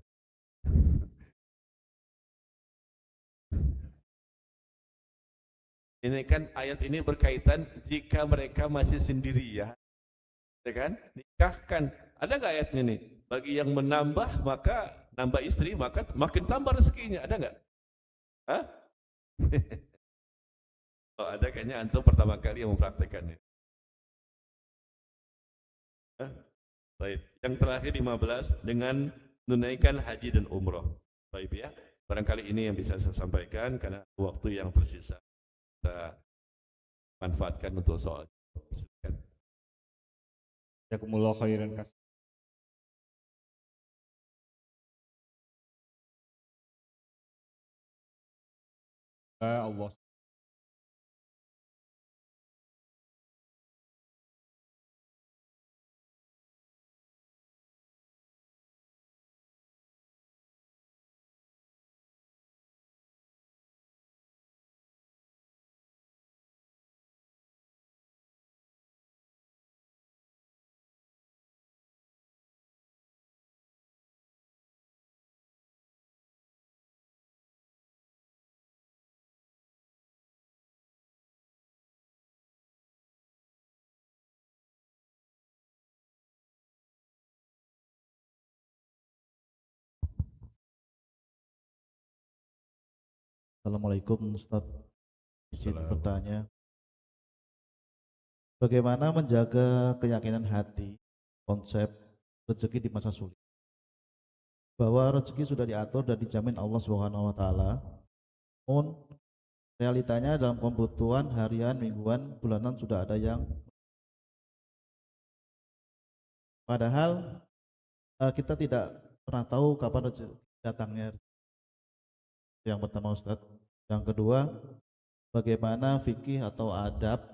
Ini kan ayat ini berkaitan jika mereka masih sendirian, ya kan? Nikahkan. Ada nggak ayatnya nih? Bagi yang menambah maka nambah istri maka makin tambah rezekinya. Ada nggak? Hah? Kalau ada kayaknya antum pertama kali yang mempraktekannya. Baik. Yang terakhir 15 dengan menunaikan haji dan umroh. Baik ya. Barangkali ini yang bisa saya sampaikan karena waktu yang tersisa. Kita manfaatkan untuk soal. Silakan.
Jazakumullah khairan kasih. Allah.
Assalamualaikum Ustaz. Izin
Assalamualaikum.
bertanya, bagaimana menjaga keyakinan hati konsep rezeki di masa sulit? Bahwa rezeki sudah diatur dan dijamin Allah Subhanahu wa taala. Namun realitanya dalam kebutuhan harian, mingguan, bulanan sudah ada yang padahal kita tidak pernah tahu kapan rezeki datangnya. Yang pertama Ustaz. Yang kedua, bagaimana fikih atau adab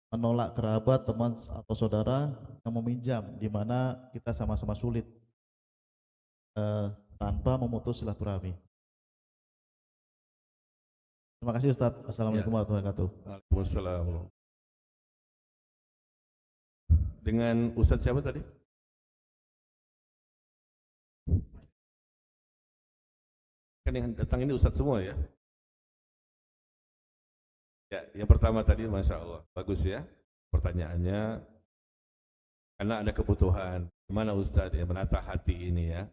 menolak kerabat, teman atau saudara yang meminjam di mana kita sama-sama sulit tanpa memutus silaturahmi. Terima kasih Ustaz. Assalamualaikum warahmatullahi wabarakatuh.
Waalaikumsalam. Dengan Ustaz siapa tadi? Kan yang datang ini Ustaz semua ya? Ya, yang pertama tadi Masya Allah, bagus ya pertanyaannya. Karena ada kebutuhan, gimana Ustaz ya menata hati ini ya,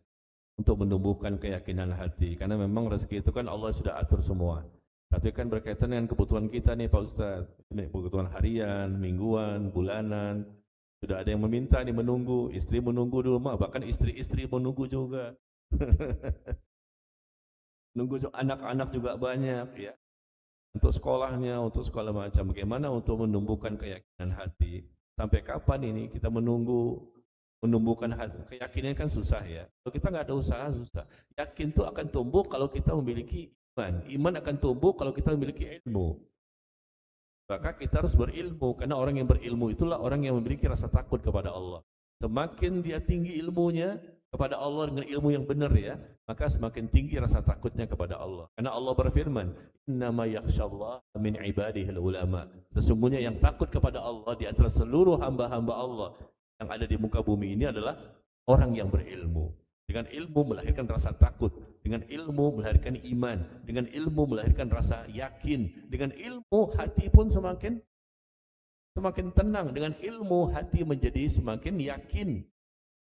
untuk menumbuhkan keyakinan hati. Karena memang rezeki itu kan Allah sudah atur semua. Tapi kan berkaitan dengan kebutuhan kita nih Pak Ustaz. Ini kebutuhan harian, mingguan, bulanan. Sudah ada yang meminta nih, menunggu, istri menunggu di rumah, bahkan istri-istri menunggu juga. Nunggu anak-anak juga banyak ya. Untuk sekolahnya, untuk segala macam. Bagaimana untuk menumbuhkan keyakinan hati? Sampai kapan ini kita menumbuhkan hati? Keyakinan kan susah ya. Kalau kita nggak ada usaha susah. Yakin itu akan tumbuh kalau kita memiliki iman. Iman akan tumbuh kalau kita memiliki ilmu. Maka kita harus berilmu, karena orang yang berilmu itulah orang yang memiliki rasa takut kepada Allah. Semakin dia tinggi ilmunya kepada Allah dengan ilmu yang benar ya, maka semakin tinggi rasa takutnya kepada Allah. Karena Allah berfirman, "Innama yakhshallah min ibadihil ulama." Sesungguhnya yang takut kepada Allah di antara seluruh hamba-hamba Allah yang ada di muka bumi ini adalah orang yang berilmu. Dengan ilmu melahirkan rasa takut, dengan ilmu melahirkan iman, dengan ilmu melahirkan rasa yakin, dengan ilmu hati pun semakin tenang, dengan ilmu hati menjadi semakin yakin.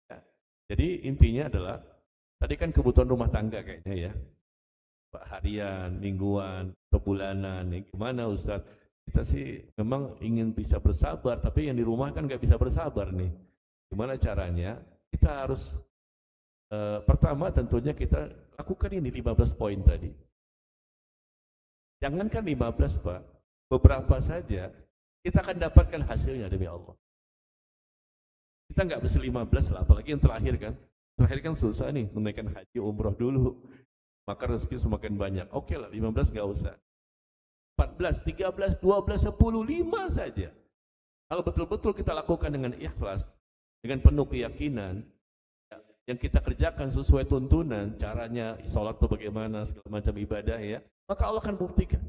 Ya. Jadi intinya adalah, tadi kan kebutuhan rumah tangga kayaknya ya, harian, mingguan, bulanan, gimana Ustaz? Kita sih memang ingin bisa bersabar, tapi yang di rumah kan nggak bisa bersabar nih. Gimana caranya? Kita harus pertama tentunya kita lakukan ini 15 poin tadi. Jangankan 15 Pak, beberapa saja kita akan dapatkan hasilnya demi Allah. Kita nggak bisa 15 lah, apalagi yang terakhir kan. Terakhir kan susah nih, menaikkan haji umroh dulu. Maka rezeki semakin banyak. Oke lah, 15 nggak usah. 14, 13, 12, 10, 5 saja. Kalau betul-betul kita lakukan dengan ikhlas, dengan penuh keyakinan, yang kita kerjakan sesuai tuntunan, caranya, sholat itu bagaimana, segala macam ibadah ya, maka Allah akan buktikan.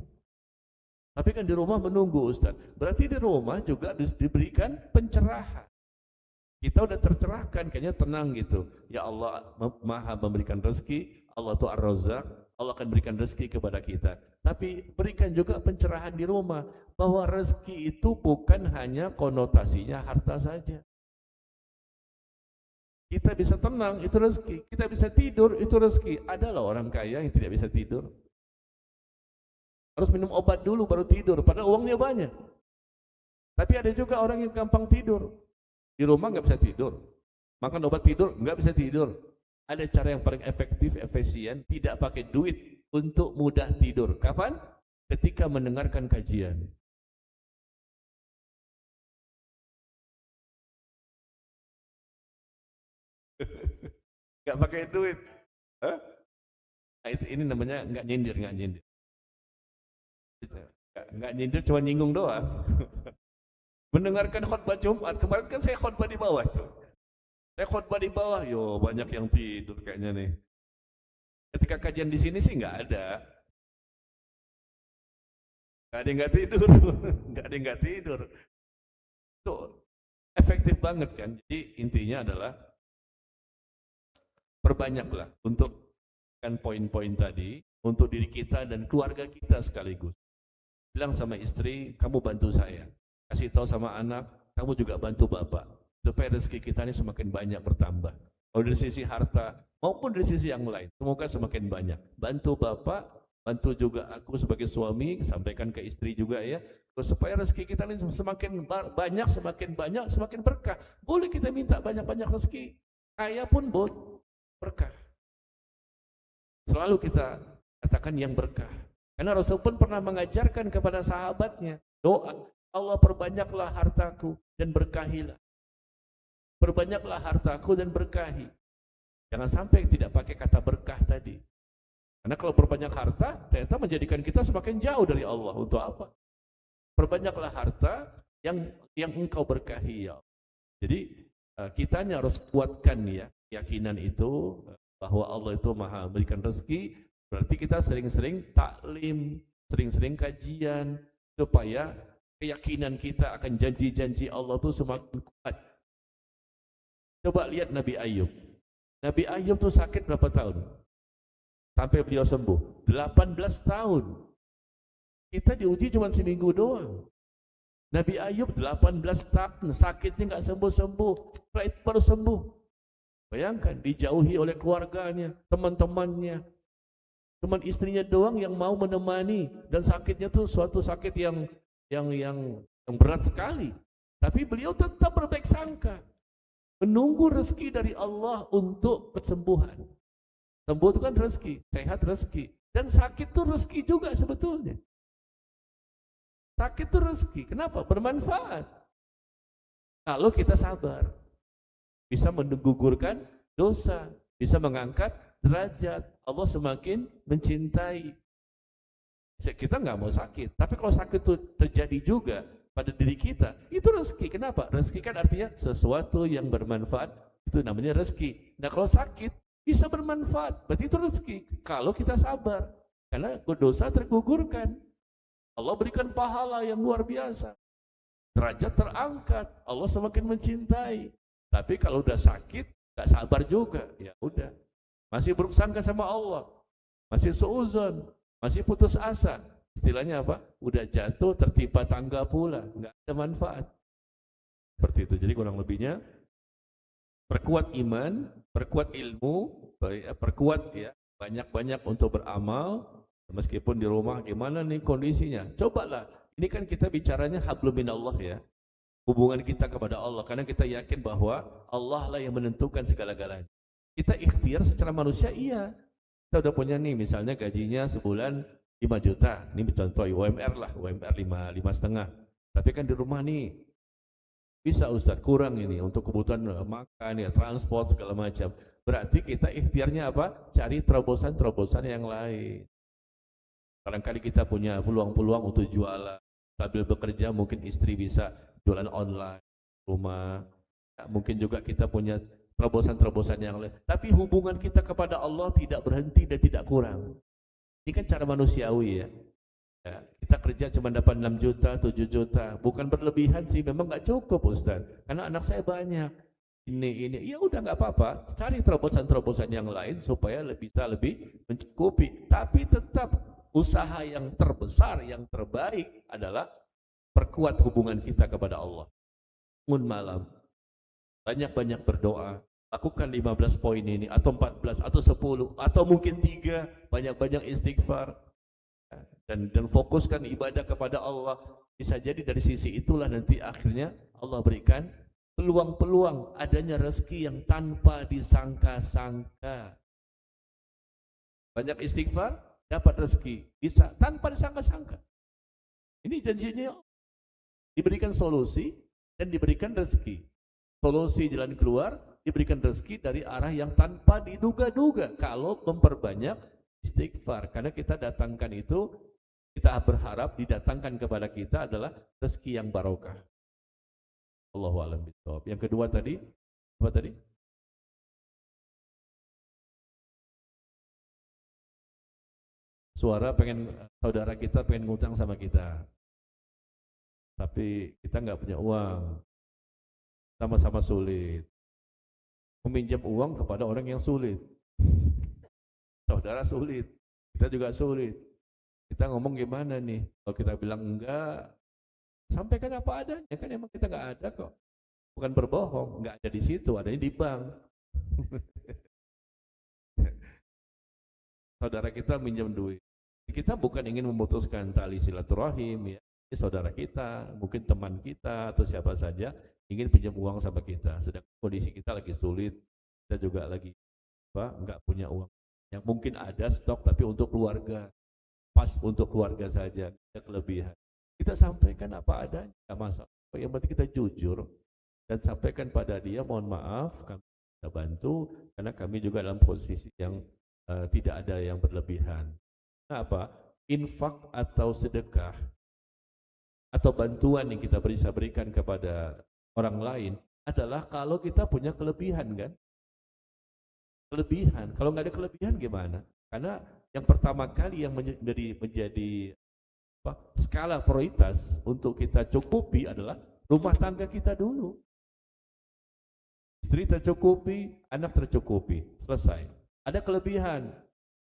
Tapi kan di rumah menunggu Ustaz, berarti di rumah juga diberikan pencerahan. Kita udah tercerahkan, kayaknya tenang gitu. Ya Allah maha memberikan rezeki, Allah itu Ar-Razzaq, Allah akan berikan rezeki kepada kita. Tapi berikan juga pencerahan di rumah, bahwa rezeki itu bukan hanya konotasinya harta saja. Kita bisa tenang, itu rezeki. Kita bisa tidur, itu rezeki. Ada loh orang kaya yang tidak bisa tidur. Harus minum obat dulu baru tidur, padahal uangnya banyak. Tapi ada juga orang yang gampang tidur. Di rumah nggak bisa tidur. Makan obat tidur nggak bisa tidur. Ada cara yang paling efektif, efisien, tidak pakai duit untuk mudah tidur. Kapan? Ketika mendengarkan kajian. Nggak pakai duit. Hah? Nah, ini namanya nggak nyindir. Nggak nyindir, cuma nyinggung doang. Mendengarkan khutbah Jumat, kemarin kan saya khutbah di bawah itu. Saya khutbah di bawah, yo banyak yang tidur kayaknya nih. Ketika kajian di sini sih nggak ada. Nggak ada yang nggak tidur, nggak ada yang nggak tidur. Itu efektif banget kan. Jadi intinya adalah perbanyaklah untuk kan poin-poin tadi untuk diri kita dan keluarga kita sekaligus. Bilang sama istri, kamu bantu saya. Kasih tahu sama anak, kamu juga bantu bapak. Supaya rezeki kita ini semakin banyak bertambah. Kalau dari sisi harta maupun dari sisi yang lain, semoga semakin banyak. Bantu bapak, bantu juga aku sebagai suami, sampaikan ke istri juga ya, supaya rezeki kita ini semakin banyak, semakin berkah. Boleh kita minta banyak-banyak rezeki, kaya pun berkah. Selalu kita katakan yang berkah. Karena Rasul pun pernah mengajarkan kepada sahabatnya, doa, Allah perbanyaklah hartaku dan berkahilah. Perbanyaklah hartaku dan berkahi. Jangan sampai tidak pakai kata berkah tadi. Karena kalau perbanyak harta, ternyata menjadikan kita semakin jauh dari Allah. Untuk apa? Perbanyaklah harta yang engkau berkahi ya. Jadi kitanya harus kuatkan ya keyakinan itu bahwa Allah itu maha memberikan rezeki. Berarti kita sering-sering taklim, sering-sering kajian supaya keyakinan kita akan janji-janji Allah itu semakin kuat. Coba lihat Nabi Ayub. Nabi Ayub tuh sakit berapa tahun? Sampai beliau sembuh. 18 tahun. Kita diuji cuma seminggu doang. Nabi Ayub 18 tahun sakitnya nggak sembuh-sembuh. Setelah itu baru sembuh. Bayangkan, dijauhi oleh keluarganya, teman-temannya. Cuman istrinya doang yang mau menemani, dan sakitnya tuh suatu sakit yang berat sekali. Tapi beliau tetap berbaik sangka. Menunggu rezeki dari Allah untuk kesembuhan. Sembuh itu kan rezeki, sehat rezeki. Dan sakit itu rezeki juga sebetulnya. Sakit itu rezeki, kenapa? Bermanfaat. Kalau kita sabar, bisa menggugurkan dosa, bisa mengangkat derajat. Allah semakin mencintai. Kita nggak mau sakit, tapi kalau sakit itu terjadi juga pada diri kita, itu rezeki. Kenapa? Rezeki kan artinya sesuatu yang bermanfaat, itu namanya rezeki. Nah kalau sakit bisa bermanfaat, berarti itu rezeki. Kalau kita sabar, karena dosa tergugurkan, Allah berikan pahala yang luar biasa, derajat terangkat, Allah semakin mencintai. Tapi kalau udah sakit, gak sabar juga, ya udah, masih buruk sangka sama Allah, masih suuzon, masih putus asa. Istilahnya apa? Udah jatuh tertimpa tangga pula, nggak ada manfaat. Seperti itu. Jadi kurang lebihnya perkuat iman, perkuat ilmu, perkuat ya, banyak-banyak untuk beramal. Meskipun di rumah gimana nih kondisinya? Cobalah. Ini kan kita bicaranya hablum minallah ya. Hubungan kita kepada Allah, karena kita yakin bahwa Allah lah yang menentukan segala-galanya. Kita ikhtiar secara manusia iya. Kita udah punya nih misalnya gajinya sebulan 5 juta, ini contoh UMR lah, UMR 5,5. Tapi kan di rumah nih, bisa Ustaz, kurang ini untuk kebutuhan makan, ya, transport, segala macam. Berarti kita ikhtiarnya apa? Cari terobosan-terobosan yang lain. Barangkali kita punya peluang-peluang untuk jualan, sambil bekerja mungkin istri bisa jualan online, rumah. Ya, mungkin juga kita punya terobosan-terobosan yang lain. Tapi hubungan kita kepada Allah tidak berhenti dan tidak kurang. Ini kan cara manusiawi ya. Ya, kita kerja cuma dapat 6 juta, 7 juta. Bukan berlebihan sih, memang nggak cukup Ustaz. Karena anak saya banyak. Ini. Ya udah nggak apa-apa. Cari terobosan-terobosan yang lain supaya bisa lebih mencukupi. Tapi tetap usaha yang terbesar, yang terbaik adalah perkuat hubungan kita kepada Allah. Bangun malam, banyak-banyak berdoa. Lakukan 15 poin ini, atau 14, atau 10, atau mungkin 3, banyak-banyak istighfar. dan fokuskan ibadah kepada Allah. Bisa jadi dari sisi itulah nanti akhirnya Allah berikan peluang-peluang adanya rezeki yang tanpa disangka-sangka. Banyak istighfar, dapat rezeki, bisa tanpa disangka-sangka. Ini janjinya, diberikan solusi dan diberikan rezeki. Solusi jalan keluar, diberikan rezeki dari arah yang tanpa diduga-duga kalau memperbanyak istighfar. Karena kita datangkan itu, kita berharap didatangkan kepada kita adalah rezeki yang barokah. Allahu a'lam bishawab. Yang kedua tadi, apa tadi? Saudara kita pengen ngutang sama kita, tapi kita nggak punya uang, sama-sama sulit. Meminjam uang kepada orang yang sulit. Saudara sulit, kita juga sulit. Kita ngomong gimana nih? Kalau kita bilang enggak, sampaikan apa adanya, kan emang kita nggak ada kok. Bukan berbohong, nggak ada di situ, adanya di bank. Saudara kita minjam duit. Kita bukan ingin memutuskan tali silaturahim, ya. Ini saudara kita, mungkin teman kita atau siapa saja ingin pinjam uang sama kita. Sedang kondisi kita lagi sulit, kita juga lagi nggak punya uang. Yang mungkin ada stok tapi untuk keluarga, pas untuk keluarga saja, ada kelebihan. Kita sampaikan apa adanya, nggak masalah. Yang penting kita jujur dan sampaikan pada dia, mohon maaf, kami bisa bantu karena kami juga dalam posisi yang tidak ada yang berlebihan. Nah, apa? Infak atau sedekah atau bantuan yang kita bisa berikan kepada orang lain adalah kalau kita punya kelebihan, kan? Kelebihan. Kalau nggak ada kelebihan gimana? Karena yang pertama kali yang menjadi skala prioritas untuk kita cukupi adalah rumah tangga kita dulu. Istri tercukupi, anak tercukupi, selesai. Ada kelebihan,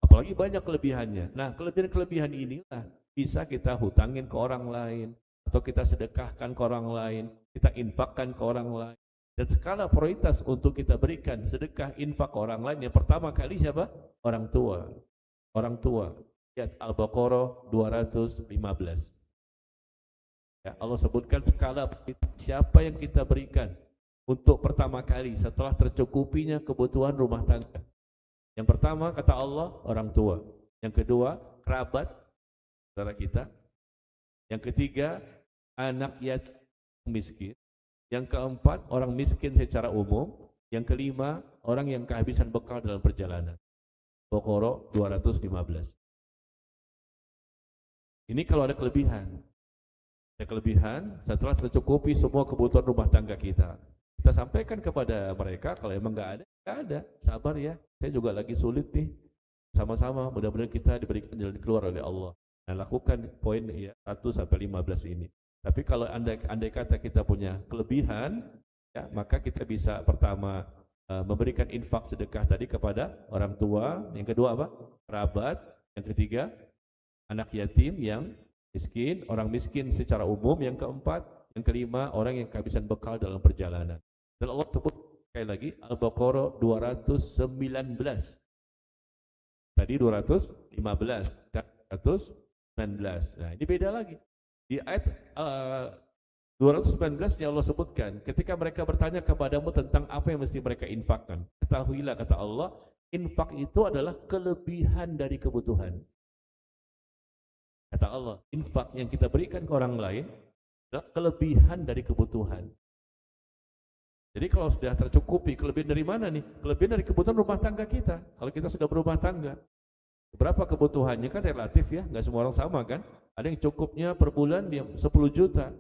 apalagi banyak kelebihannya. Nah, kelebihan-kelebihan inilah bisa kita hutangin ke orang lain, atau kita sedekahkan ke orang lain, kita infakkan ke orang lain. Dan skala prioritas untuk kita berikan sedekah, infak ke orang lain, yang pertama kali siapa? Orang tua. Orang tua. Lihat Al-Baqarah 215. Ya, Allah sebutkan skala siapa yang kita berikan untuk pertama kali setelah tercukupinya kebutuhan rumah tangga. Yang pertama kata Allah, orang tua. Yang kedua, kerabat, saudara kita. Yang ketiga, anak yatim miskin. Yang keempat, orang miskin secara umum. Yang kelima, orang yang kehabisan bekal dalam perjalanan. Baqarah 215. Ini kalau ada kelebihan. Ada kelebihan setelah tercukupi semua kebutuhan rumah tangga kita. Kita sampaikan kepada mereka, kalau emang nggak ada, sabar ya. Saya juga lagi sulit nih. Sama-sama, mudah-mudahan kita diberikan jalan keluar oleh Allah. Nah, lakukan poin ya 1-15 ini. Tapi kalau andai kata kita punya kelebihan, ya, maka kita bisa pertama memberikan infak sedekah tadi kepada orang tua. Yang kedua apa? Kerabat. Yang ketiga, anak yatim yang miskin, orang miskin secara umum. Yang keempat, yang kelima, orang yang kehabisan bekal dalam perjalanan. Dan Allah sebut sekali lagi Al-Baqarah 219. Tadi 215, 219. Nah, ini beda lagi. Di ayat 219 yang Allah sebutkan, ketika mereka bertanya kepadamu tentang apa yang mesti mereka infakkan, ketahuilah kata Allah, infak itu adalah kelebihan dari kebutuhan. Kata Allah, infak yang kita berikan ke orang lain adalah kelebihan dari kebutuhan. Jadi kalau sudah tercukupi, kelebihan dari mana nih? Kelebihan dari kebutuhan rumah tangga kita. Kalau kita sudah berumah tangga, berapa kebutuhannya kan relatif ya, nggak semua orang sama kan. Ada yang cukupnya per bulan dia 10 juta.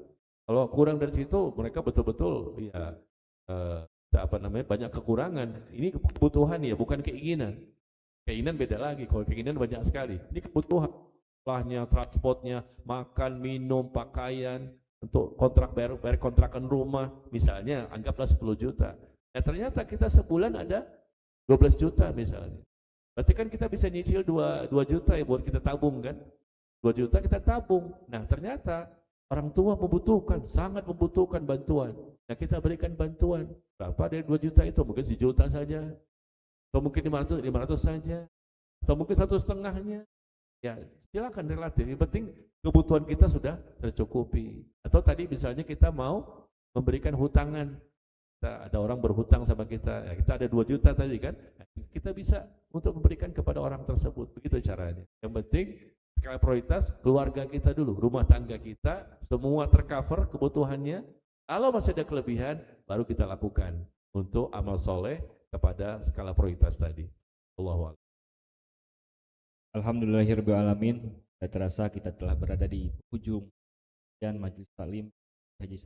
Kalau kurang dari situ, mereka betul-betul ya banyak kekurangan. Ini kebutuhan ya, bukan keinginan. Keinginan beda lagi. Kalau keinginan banyak sekali. Ini kebutuhan. Sekolahnya, transportnya, makan, minum, pakaian, untuk bayar kontrakan rumah, misalnya anggaplah 10 juta. Nah, ternyata kita sebulan ada 12 juta misalnya. Berarti kan kita bisa nyicil 2 juta ya buat kita tabung kan. 2 juta kita tabung. Nah, ternyata orang tua membutuhkan, sangat membutuhkan bantuan. Nah, kita berikan bantuan. Berapa dari 2 juta itu? Mungkin 1 juta saja. Atau mungkin 500 saja. Atau mungkin 1,5-nya. Ya, silakan relatif. Yang penting kebutuhan kita sudah tercukupi. Atau tadi misalnya kita mau memberikan hutangan, ada orang berhutang sama kita, ya kita ada 2 juta tadi kan, kita bisa untuk memberikan kepada orang tersebut. Begitu caranya. Yang penting skala prioritas keluarga kita dulu, rumah tangga kita, semua tercover kebutuhannya. Kalau masih ada kelebihan, baru kita lakukan untuk amal soleh kepada skala prioritas tadi. Allahu a'lam.
Alhamdulillahirrahmanirrahim. Tidak terasa kita telah berada di ujung dan majelis taklim Haji